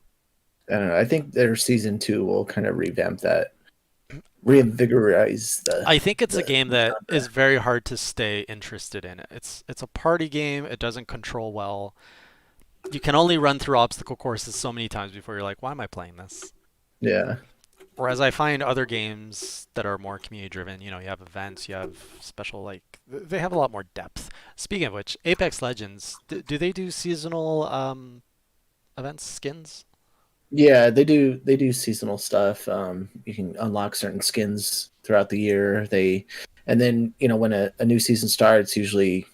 I don't know. I think their season 2 will kind of revamp that, reinvigorize the. I think it's a game that genre. is very hard to stay interested in. It's a party game. It doesn't control well. You can only run through obstacle courses so many times before you're like, why am I playing this? Yeah. Whereas I find other games that are more community driven, you have events, you have special, like, they have a lot more depth. Speaking of which, Apex Legends, do they do seasonal events, skins? Yeah, they do. They do seasonal stuff. You can unlock certain skins throughout the year. And then when a new season starts, usually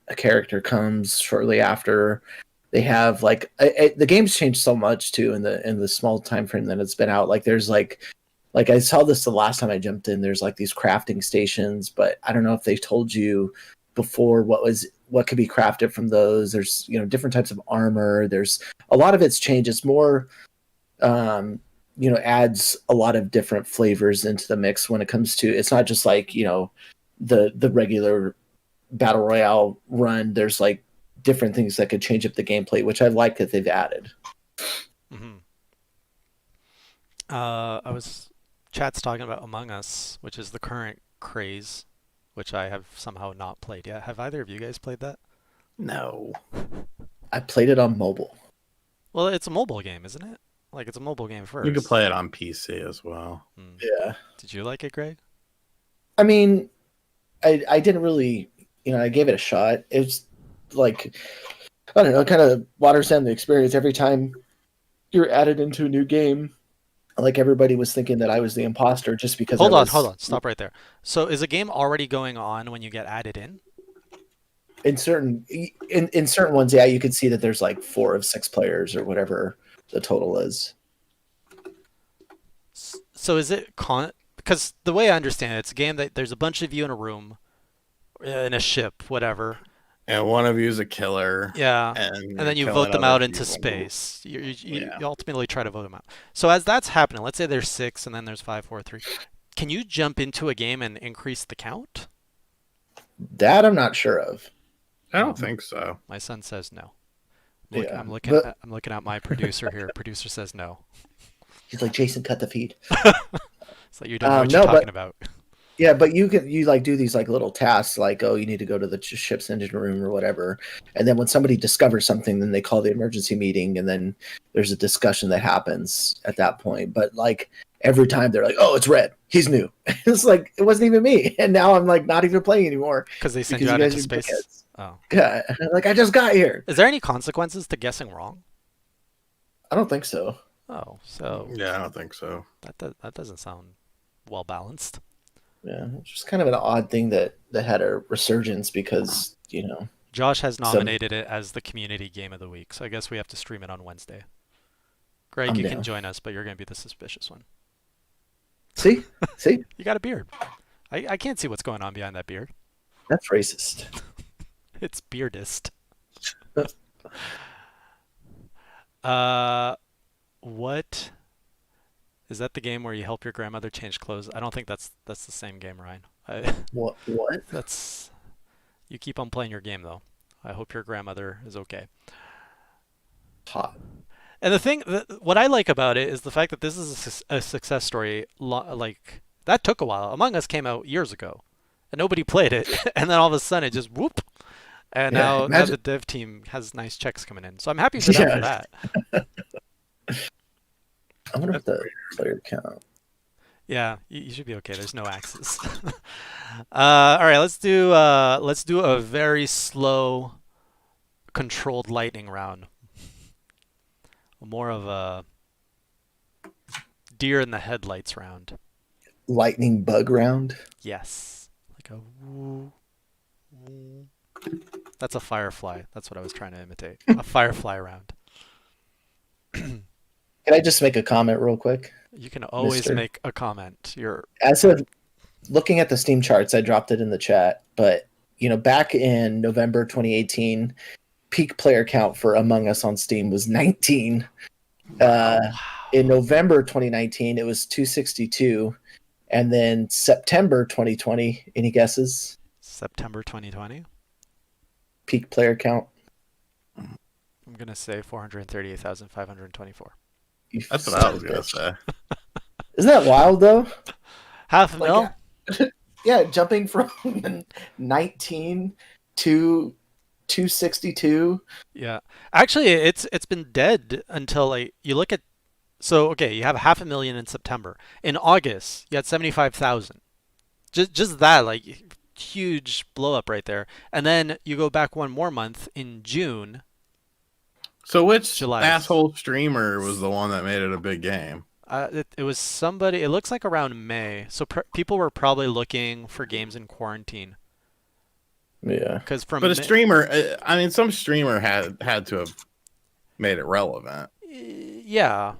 a character comes shortly after. They have like the game's changed so much too in the small time frame that it's been out. Like there's like I saw this the last time I jumped in. There's like these crafting stations, but I don't know if they told you before what could be crafted from those. There's different types of armor. There's a lot of it's changed. It's more adds a lot of different flavors into the mix when it comes to. It's not just like the regular battle royale run. There's like different things that could change up the gameplay, which I like that they've added. Mm-hmm. Chat's talking about Among Us, which is the current craze, which I have somehow not played yet. Have either of you guys played that? No. I played it on mobile. Well, it's a mobile game, isn't it? Like, it's a mobile game first. You could play it on PC as well. Yeah. Did you like it, Greg? I mean, I didn't really, I gave it a shot. It's like, I don't know, it kind of waters down the experience every time you're added into a new game. Like everybody was thinking that I was the imposter just because. Hold on. Stop right there. So is a game already going on when you get added in? In certain ones, yeah, you can see that there's like 4 of 6 players or whatever the total is. So is it because the way I understand it, it's a game that there's a bunch of you in a room, in a ship, whatever. And one of you is a killer. Yeah. And then you killing vote them other out into people. space. You ultimately try to vote them out. So as that's happening, let's say there's 6 and then there's 5, 4, 3. Can you jump into a game and increase the count? That I'm not sure of. I don't think so. My son says no. Yeah, I'm looking at my producer here. Producer says no. He's like, Jason, cut the feed. It's like you don't know what you're talking about. Yeah, but you like do these like little tasks, like, oh, you need to go to the ship's engine room or whatever, and then when somebody discovers something, then they call the emergency meeting, and then there's a discussion that happens at that point. But like every time they're like, oh, it's Red, he's new. It's like it wasn't even me, and now I'm like not even playing anymore Because they send you out guys into are space. dickheads. Oh. Yeah, like I just got here. Is there any consequences to guessing wrong? I don't think so. Oh, so Yeah, I don't think so. that doesn't sound well balanced. Yeah, it's just kind of an odd thing that had a resurgence because Josh has nominated it as the community game of the week, so I guess we have to stream it on Wednesday. Greg, I'm you down. can join us, but you're going to be the suspicious one. See, You got a beard. I can't see what's going on behind that beard. that's racist. It's beardist. What is that? The game where you help your grandmother change clothes? I don't think that's the same game, Ryan. What? What? That's you keep on playing your game though. I hope your grandmother is okay. Hot. And the thing, what I like about it is the fact that this is a success story. Like that took a while. Among Us came out years ago, and nobody played it, and then all of a sudden it just whoop, and Yeah, now the imagine. dev team has nice checks coming in. So I'm happy for them for Yeah. that. I wonder what the player count. Yeah, you should be okay. There's no axes. All right, let's do a very slow, controlled lightning round. More of a deer in the headlights round. Lightning bug round. Yes, like a woo, woo. That's a firefly. That's what I was trying to imitate. A firefly round. Can I just make a comment real quick? You can always Mister? make a comment. You're As of looking at the Steam charts, I dropped it in the chat, but back in November 2018, peak player count for Among Us on Steam was 19. In November 2019, it was 262, and then September 2020. Any guesses? September 2020. Peak player count. I'm gonna say 438,524. That's what I was gonna say. Isn't that wild though? Half a Like, mil. Yeah, jumping from 19 to 262. Yeah. Actually, it's been dead until like you look at. So okay, you have 500,000 in September. In August, you had 75,000. Just that like huge blow up right there. And then you go back one more month in June. So which July. asshole streamer was the one that made it a big game? It was somebody. It looks like around May. So people were probably looking for games in quarantine. Yeah. Because from But a streamer, I mean, some streamer had to have made it relevant. Yeah,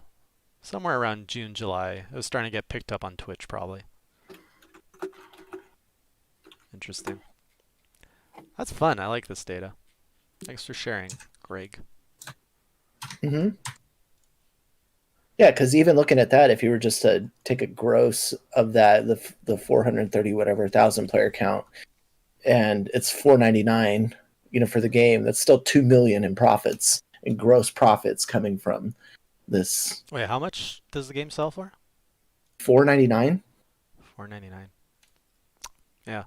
somewhere around June, July. It was starting to get picked up on Twitch, probably. Interesting. That's fun. I like this data. Thanks for sharing, Greg. Mm-hmm. Yeah, because even looking at that, if you were just to take a gross of that, the 430 whatever thousand player count, and it's 499, for the game, that's still 2 million in profits, in gross profits coming from this. Wait, how much does the game sell for? 499. $4.99. Yeah,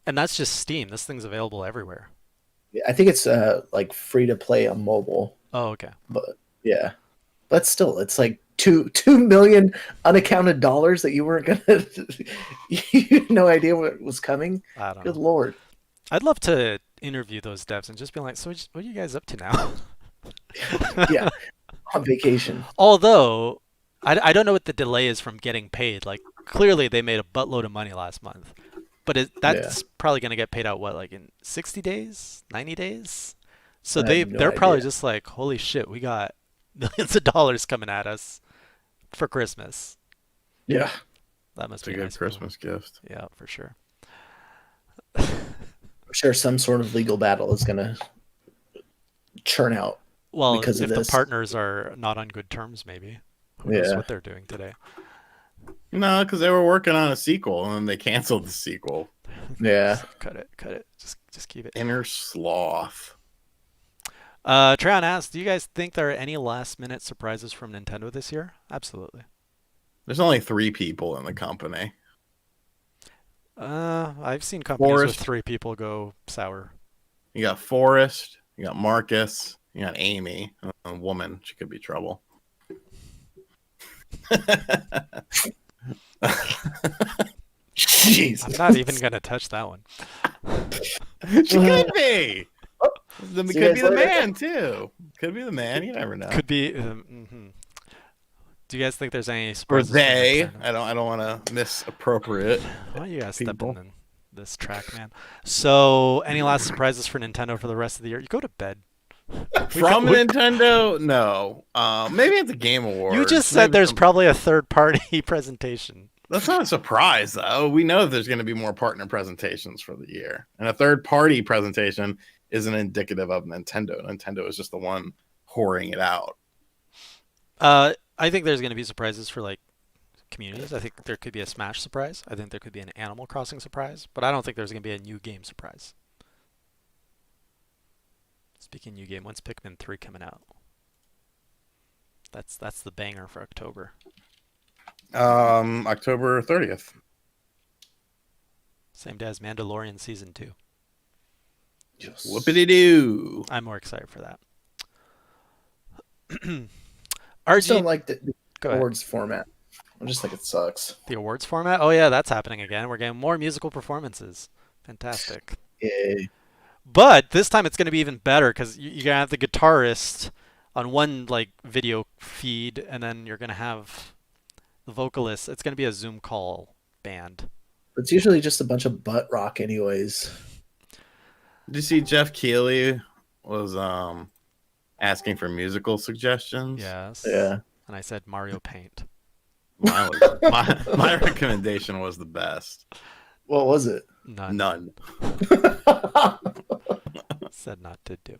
and that's just Steam. This thing's available everywhere. I think it's like free to play on mobile, Oh, okay. but yeah, but still, it's like 2 million unaccounted dollars that you weren't gonna, you had no idea what was coming. I don't Good know. lord. I'd love to interview those devs and just be like, so what are you guys up to now? Yeah, on vacation. Although, I don't know what the delay is from getting paid. Like, clearly they made a buttload of money last month. But that's probably going to get paid out, what, like in 60 days? 90 days? So I have no they're probably idea. just like, holy shit, we got millions of dollars coming at us for Christmas. Yeah. That must It's a be good nice for them. Christmas gift. Yeah, for sure. I'm sure some sort of legal battle is going to churn out. Well, Because of if the this. partners are not on good terms, maybe. Who knows Yeah. what they're doing today? No, because they were working on a sequel and then they canceled the sequel. Yeah. Cut it. Just keep it. Inner Sloth. Treon asks, do you guys think there are any last-minute surprises from Nintendo this year? Absolutely. There's only 3 people in the company. I've seen companies Forrest. with 3 people go sour. You got Forrest, you got Marcus, you got Amy, a woman. She could be trouble. Jeez. I'm not even gonna touch that one. She could be. See Could you be guys the later. man too. Could be the man. You never know. Could be. Do you guys think there's any Or surprises? from they. Nintendo? I don't want to misappropriate. Why don't you guys step people. in this track, man? So, any last surprises for Nintendo for the rest of the year? You go to bed. From Nintendo, no. Maybe at the Game Awards. You just said Maybe there's some- probably a third-party presentation. That's not a surprise, though. We know that there's going to be more partner presentations for the year, and a third-party presentation isn't indicative of Nintendo. Nintendo is just the one whoring it out. I think there's going to be surprises for like communities. I think there could be a Smash surprise. I think there could be an Animal Crossing surprise, but I don't think there's going to be a new game surprise. Speaking of new game, when's Pikmin 3 coming out? That's the banger for October. October 30th. Same day as Mandalorian Season 2. Yes. Whoopity-doo. I'm more excited for that. I just don't RG, like the go ahead. awards format. I just think it sucks. The awards format? Oh yeah, that's happening again. We're getting more musical performances. Fantastic. Yeah. But this time it's going to be even better because you're going to have the guitarist on one like video feed, and then you're going to have the vocalist. It's going to be a Zoom call band. It's usually just a bunch of butt rock anyways. Did you see Jeff Keighley was asking for musical suggestions? Yes. Yeah. And I said Mario Paint. My recommendation was the best. What was it? None. Said not to do.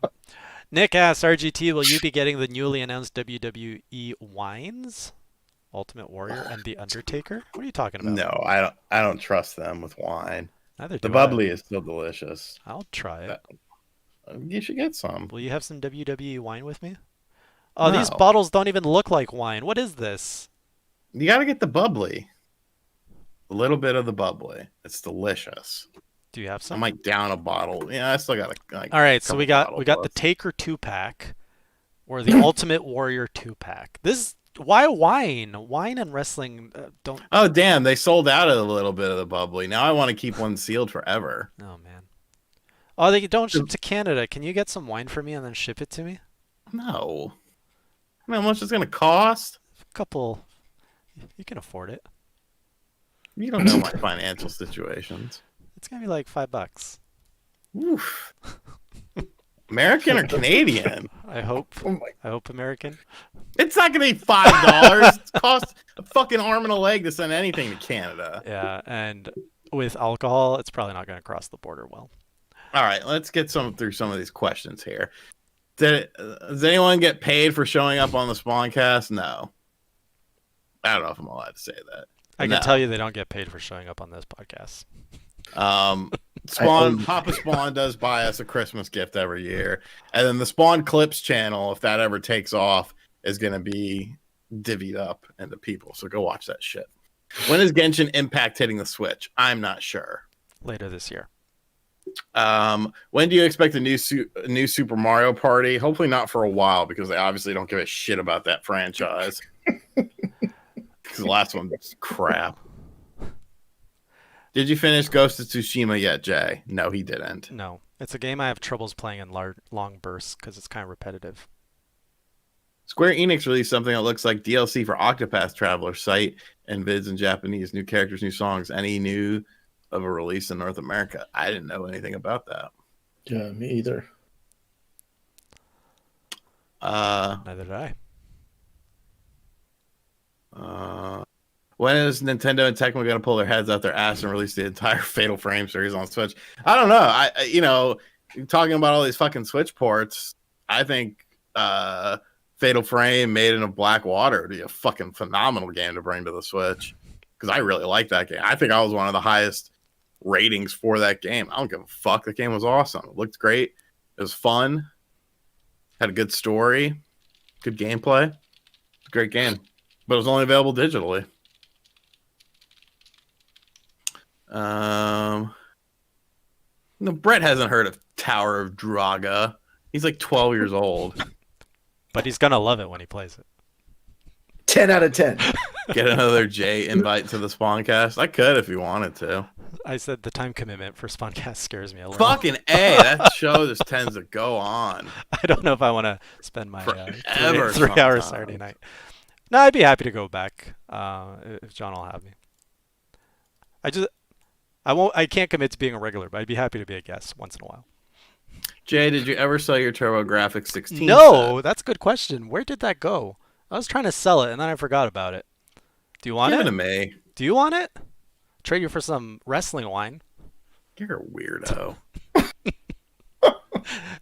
Nick asks, RGT, will you be getting the newly announced WWE wines? Ultimate Warrior and The Undertaker? What are you talking about? No, I don't trust them with wine. Neither The do bubbly is still delicious. I'll try it. You should get some. Will you have some WWE wine with me? Oh, these No. bottles don't even look like wine. What is this? You got to get the bubbly. A little bit of the bubbly. It's delicious. Do you have I some? might down a bottle. Yeah, I still got a. All right, so we got the bottles Taker 2-pack or the Ultimate Warrior 2-pack. Why wine? Wine and wrestling don't. Oh damn! They sold out of a little bit of the bubbly. Now I want to keep one sealed forever. Oh man. Oh, they don't ship to Canada. Can you get some wine for me and then ship it to me? No. I mean, how much it's gonna cost? A couple. You can afford it. You don't know my financial situations. It's gonna be like $5. Oof. American or Canadian? I hope. Oh my. I hope American. It's not gonna be $5. It costs a fucking arm and a leg to send anything to Canada. Yeah, and with alcohol, it's probably not gonna cross the border well. All right, let's get through some of these questions here. Does anyone get paid for showing up on the Spawncast? No. I don't know if I'm allowed to say that. I can tell you they don't get paid for showing up on this podcast. Papa Spawn does buy us a Christmas gift every year, and then the Spawn Clips channel, if that ever takes off, is going to be divvied up into people. So go watch that shit. When is Genshin Impact hitting the Switch? I'm not sure. Later this year. When do you expect a new Super Mario Party? Hopefully not for a while, because they obviously don't give a shit about that franchise. Because the last one was crap. Did you finish Ghost of Tsushima yet, Jay? No, he didn't. No, it's a game I have troubles playing in long bursts because it's kind of repetitive. Square Enix released something that looks like DLC for Octopath Traveler site and vids in Japanese. New characters, new songs. Any new of a release in North America? I didn't know anything about that. Yeah, me either. Neither did I. When is Nintendo and Tecmo going to pull their heads out their ass and release the entire Fatal Frame series on Switch? I don't know. Talking about all these fucking Switch ports, I think Fatal Frame Made in Black Water would be a fucking phenomenal game to bring to the Switch, because I really like that game. I think I was one of the highest ratings for that game. I don't give a fuck. The game was awesome. It looked great. It was fun. Had a good story. Good gameplay. It's a great game. But it was only available digitally. No, Brett hasn't heard of Tower of Draga. He's like 12 years old. But he's gonna love it when he plays it. 10 out of 10. Get another Jay invite to the Spawncast. I could if you wanted to. I said the time commitment for Spawncast scares me a little. Fucking A, that show just tends to go on. I don't know if I want to spend my Forever 3 hours sometimes. Saturday night. No, I'd be happy to go back if John will have me. I can't commit to being a regular, but I'd be happy to be a guest once in a while. Jay, did you ever sell your TurboGrafx 16? No, that's a good question. Where did that go? I was trying to sell it and then I forgot about it. Do you want Give it? it to me. Do you want it? Trade you for some wrestling wine. You're a weirdo.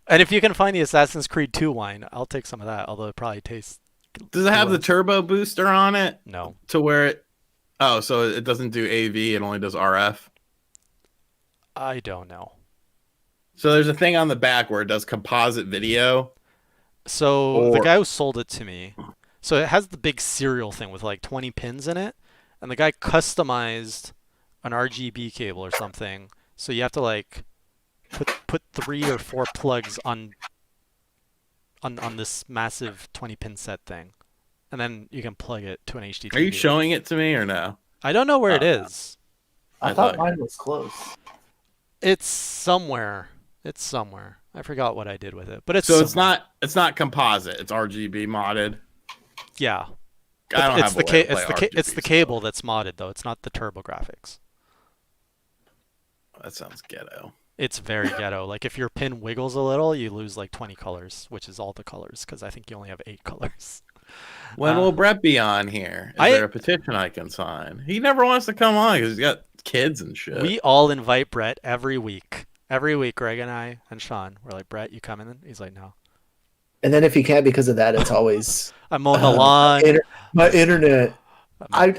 And if you can find the Assassin's Creed 2 wine, I'll take some of that. Although it probably tastes. Does it have the turbo booster on it? No. To where it? Oh, so it doesn't do AV. It only does RF. I don't know. So there's a thing on the back where it does composite video. So the guy who sold it to me, so it has the big serial thing with like 20 pins in it, and the guy customized an RGB cable or something. So you have to like put 3 or 4 plugs on this massive 20 pin set thing, and then you can plug it to an HD TV. Are you showing it to me or no? I don't know where it is. I thought mine was close. It's somewhere. It's somewhere. I forgot what I did with it, but it's so somewhere. it's not composite. It's RGB modded. Yeah. I don't It's have it's the cable that's modded though. It's not the turbo graphics. That sounds ghetto. It's very ghetto. Like if your pin wiggles a little, you lose like 20 colors, which is all the colors because I think you only have 8 colors. When will Brett be on here? Is there a petition I can sign? He never wants to come on because he's got kids and shit. We all invite Brett every week. Every week, Greg and I and Sean, we're like, Brett, you coming in? He's like, no. And then if he can't because of that, it's always I'm mowing the lawn. My internet. I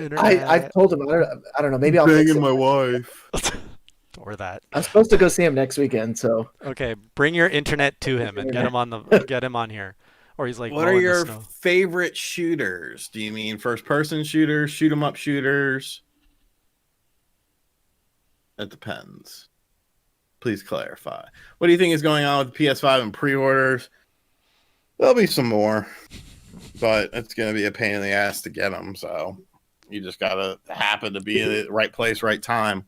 told him I don't know. Maybe I'll fix it. my wife. Or that. I'm supposed to go see him next weekend, so Okay, bring your internet to him and get him on here. Or he's like, what are your favorite shooters? Do you mean first-person shooters, shoot 'em up shooters? It depends. Please clarify. What do you think is going on with the PS5 and pre-orders? There'll be some more, but it's going to be a pain in the ass to get them. So you just got to happen to be in the right place, right time.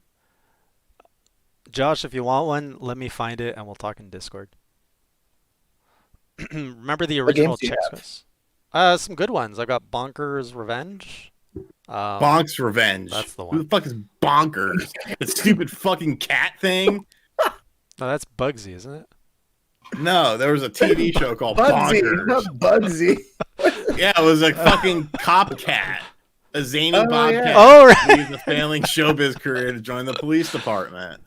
Josh, if you want one, let me find it and we'll talk in Discord. Remember the original checks? Some good ones. I got Bonkers Revenge. Bonk's Revenge. That's the one. Who the fuck is Bonkers? The stupid fucking cat thing? No, that's Bugsy, isn't it? No, there was a TV show called Bugsy, Bonkers. not Bugsy. Yeah, it was a fucking cop cat. A zany bobcat. Yeah. Oh, right. Leaves a failing showbiz career to join the police department.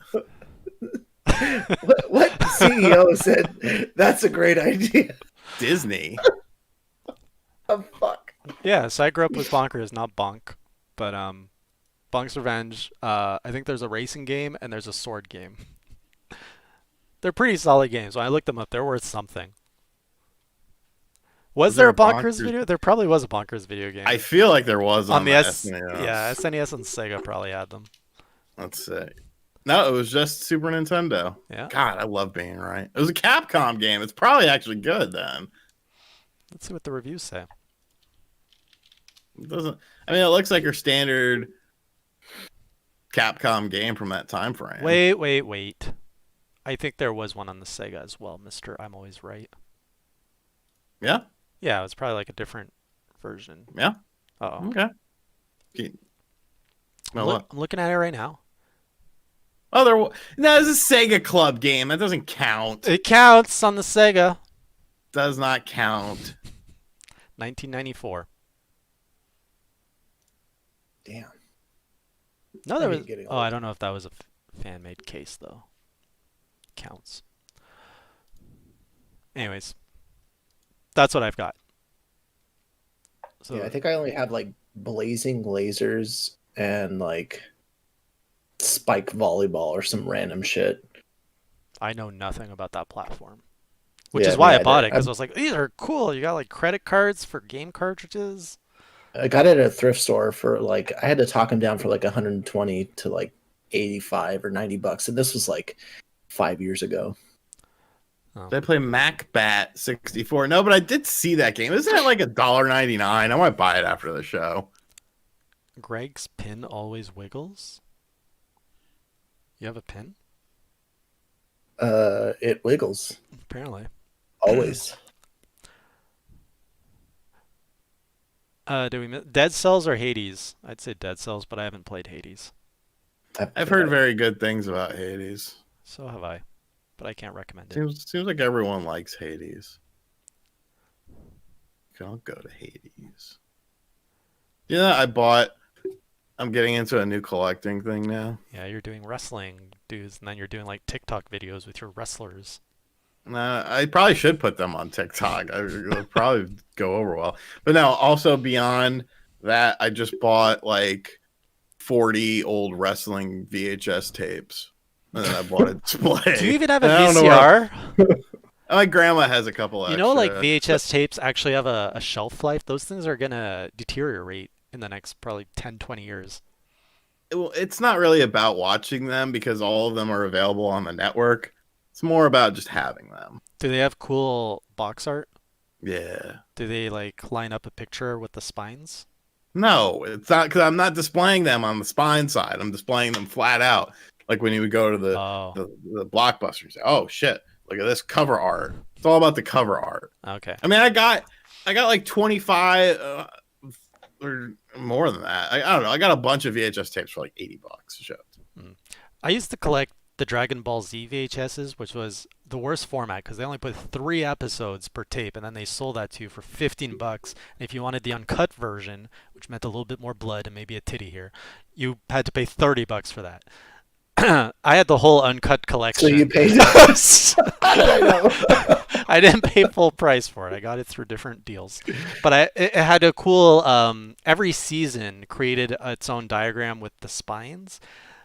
What CEO said that's a great idea? Disney. Oh, fuck. Yeah, so I grew up with Bonkers, not Bonk. But Bonk's Revenge, I think there's a racing game and there's a sword game. They're pretty solid games. When I looked them up, they're worth something. Was there a Bonkers video? There probably was a Bonkers video game. I feel like there was on the SNES. Yeah, SNES and Sega probably had them. Let's see. No, it was just Super Nintendo. Yeah. God, I love being right. It was a Capcom game. It's probably actually good then. Let's see what the reviews say. It doesn't. I mean, it looks like your standard Capcom game from that time frame. Wait. I think there was one on the Sega as well, Mr. I'm Always Right. Yeah? Yeah, it was probably like a different version. Yeah? Oh. Okay. I'm looking at it right now. No, it's a Sega Club game. That doesn't count. It counts on the Sega. Does not count. 1994. Damn. No, there was. Oh, I don't know if that was a fan-made case though. Counts. Anyways, that's what I've got. So yeah, I think I only have like blazing lasers and like spike volleyball or some random shit. I know nothing about that platform, which is why I bought it because I was like, these are cool. You got like credit cards for game cartridges. I got it at a thrift store for like I had to talk them down for like 120 to like 85 or $90, and this was like 5 years ago. Oh. Did I play MacBat 64? No, but I did see that game. Isn't it like $1.99? I might buy it after the show. Greg's pin always wiggles. You have a pin? It wiggles. Apparently. Always. Do we miss Dead Cells or Hades? I'd say Dead Cells, but I haven't played Hades. I've heard very good things about Hades. So have I, but I can't recommend it. Seems like everyone likes Hades. I'll go to Hades. Yeah, I'm getting into a new collecting thing now. Yeah, you're doing wrestling dudes, and then you're doing like TikTok videos with your wrestlers. I probably should put them on TikTok. It'll probably go over well. But no, also beyond that, I just bought like 40 old wrestling VHS tapes. And then I bought a display. Do you even have a And I don't know where- VCR? My grandma has a couple extra. You know, like VHS tapes actually have a shelf life. Those things are gonna deteriorate in the next probably 10, 20 years. Well, it's not really about watching them because all of them are available on the network. It's more about just having them. Do they have cool box art? Yeah. Do they like line up a picture with the spines? No, it's not because I'm not displaying them on the spine side. I'm displaying them flat out. Like when you would go to the Blockbuster, you say, "Oh shit, look at this cover art." It's all about the cover art. Okay. I mean, I got like 25 or more than that. I don't know. I got a bunch of VHS tapes for like $80 a show. I used to collect the Dragon Ball Z VHSs, which was the worst format because they only put 3 episodes per tape, and then they sold that to you for $15. And if you wanted the uncut version, which meant a little bit more blood and maybe a titty here, you had to pay $30 for that. I had the whole uncut collection. So you paid. I know. I didn't pay full price for it. I got it through different deals, but it had a cool. Every season created its own diagram with the spines.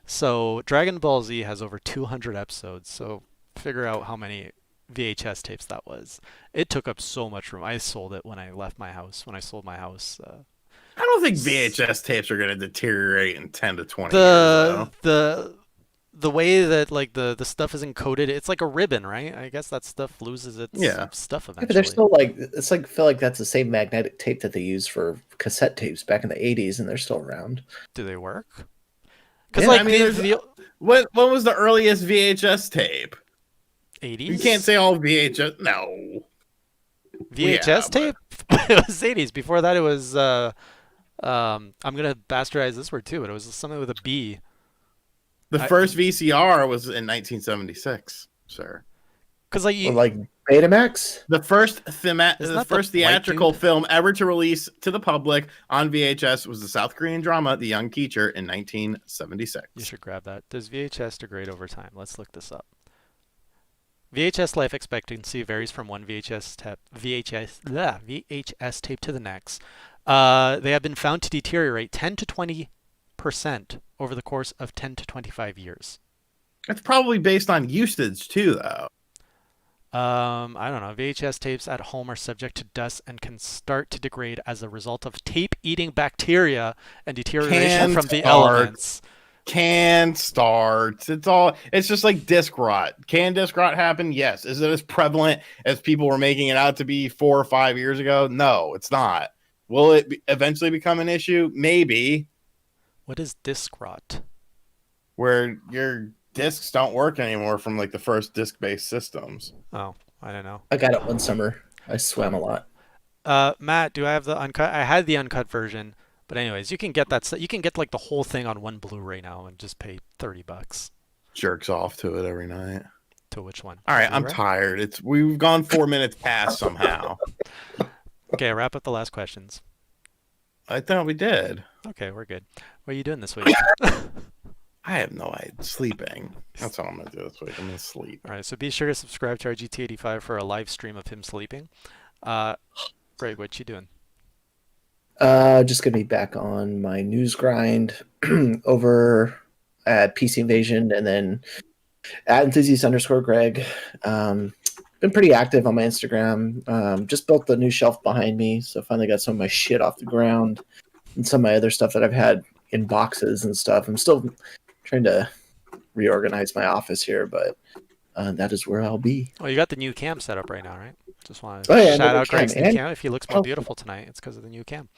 So Dragon Ball Z has over 200 episodes. So figure out how many VHS tapes that was. It took up so much room. I sold it when I left my house. When I sold my house. I don't think VHS tapes are going to deteriorate in 10 to 20 years. Though. The way that like the stuff is encoded, it's like a ribbon, right? I guess that stuff loses its stuff eventually. But they're still like, it's like, feel like that's the same magnetic tape that they used for cassette tapes back in the 80s, and they're still around. Do they work? Because like, I mean, what was the earliest VHS tape? 80s. You can't say all VHS. No. VHS tape. It was 80s. Before that, it was. I'm gonna bastardize this word too, but it was something with a B. The first VCR was in 1976, sir. Because like Betamax. The first theatrical film ever to release to the public on VHS was the South Korean drama The Young Teacher in 1976. You should grab that. Does VHS degrade over time? Let's look this up. VHS life expectancy varies from one VHS tape to the next. They have been found to deteriorate 10 to 20% over the course of 10 to 25 years. It's probably based on usage too, though. I don't know. VHS tapes at home are subject to dust and can start to degrade as a result of tape-eating bacteria and deterioration from the elements. Can start. It's just like disc rot. Can disc rot happen? Yes. Is it as prevalent as people were making it out to be 4 or 5 years ago? No, it's not. Will it eventually become an issue? Maybe. What is disc rot? Where your discs don't work anymore from like the first disc-based systems. Oh, I don't know. I got it one summer. I swam a lot. Matt, do I have the uncut? I had the uncut version, but anyways, you can get that. You can get like the whole thing on one Blu-ray now and just pay $30. Jerks off to it every night. To which one? All right, I'm tired. We've gone 4 minutes past somehow. Okay, wrap up the last questions. I thought we did. Okay, we're good. What are you doing this week? I have no idea. Sleeping. That's what I'm going to do this week. I'm going to sleep. All right, so be sure to subscribe to our GT85 for a live stream of him sleeping. Greg, what you doing? Just going to be back on my news grind over at PC Invasion, and then at enthusiast_Greg. Been pretty active on my Instagram. Just built the new shelf behind me, so finally got some of my shit off the ground and some of my other stuff that I've had in boxes and stuff. I'm still trying to reorganize my office here, but that is where I'll be. Well, you got the new cam set up right now, right? Just want to shout out Greg's new cam. If he looks more beautiful tonight, it's because of the new cam.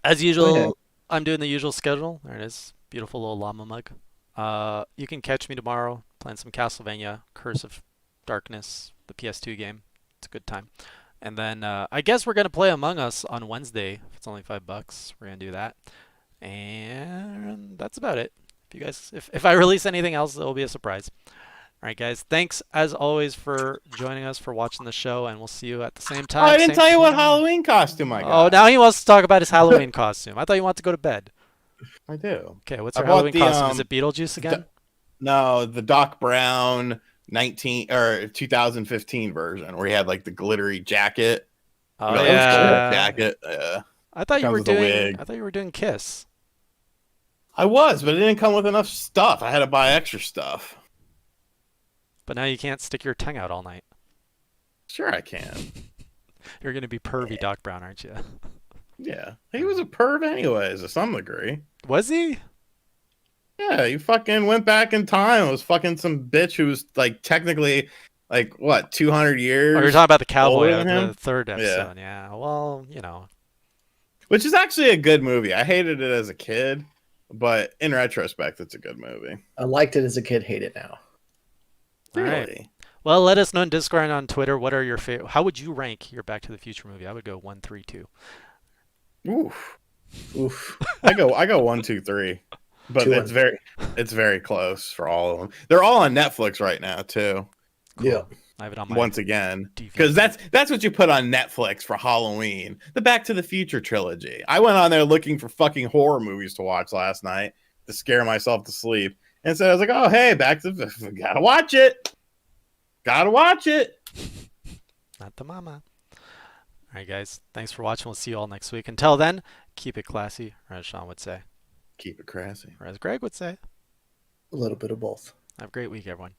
As usual, I'm doing the usual schedule. There it is. Beautiful little llama mug. You can catch me tomorrow playing some Castlevania, Curse of Darkness, the PS2 game. It's a good time. And then I guess we're going to play Among Us on Wednesday. If it's only $5, we're going to do that. And that's about it. If you guys, if I release anything else, it'll be a surprise. All right, guys. Thanks, as always, for joining us, for watching the show, and we'll see you at the same time. Oh, I didn't tell you what Halloween costume I got. Oh, now he wants to talk about his Halloween costume. I thought you wanted to go to bed. I do. Okay, what's your Halloween costume? Is it Beetlejuice again? No, the Doc Brown 2015 version where he had like the glittery jacket. Oh Like, yeah. jacket. I thought you Comes were with a doing. wig. I thought you were doing Kiss. I was, but it didn't come with enough stuff. I had to buy extra stuff. But now you can't stick your tongue out all night. Sure, I can. You're gonna be pervy Doc Brown, aren't you? Yeah, he was a perv anyways, to some degree. Was he? Yeah, he fucking went back in time. It was fucking some bitch who was like technically like what 200 years. Oh, you're talking about the cowboy older of than the him? third episode. Yeah. Well, Which is actually a good movie. I hated it as a kid, but in retrospect, it's a good movie. I liked it as a kid, hate it now. All right. Really? Well, let us know in Discord and on Twitter. What are your favorite? How would you rank your Back to the Future movie? I would go 1, 3, 2. Oof. Oof. I go 1, 2, 3. But Two it's very close for all of them. They're all on Netflix right now too. Yeah. I have it on my Once again, DVD. because that's what you put on Netflix for Halloween. The Back to the Future trilogy. I went on there looking for fucking horror movies to watch last night to scare myself to sleep, and so I was like, "Oh, hey, gotta watch it, gotta watch it." Not the mama. All right, guys. Thanks for watching. We'll see you all next week. Until then, keep it classy, or as Sean would say, Keep it crazy. or as Greg would say. A little bit of both. Have a great week, everyone.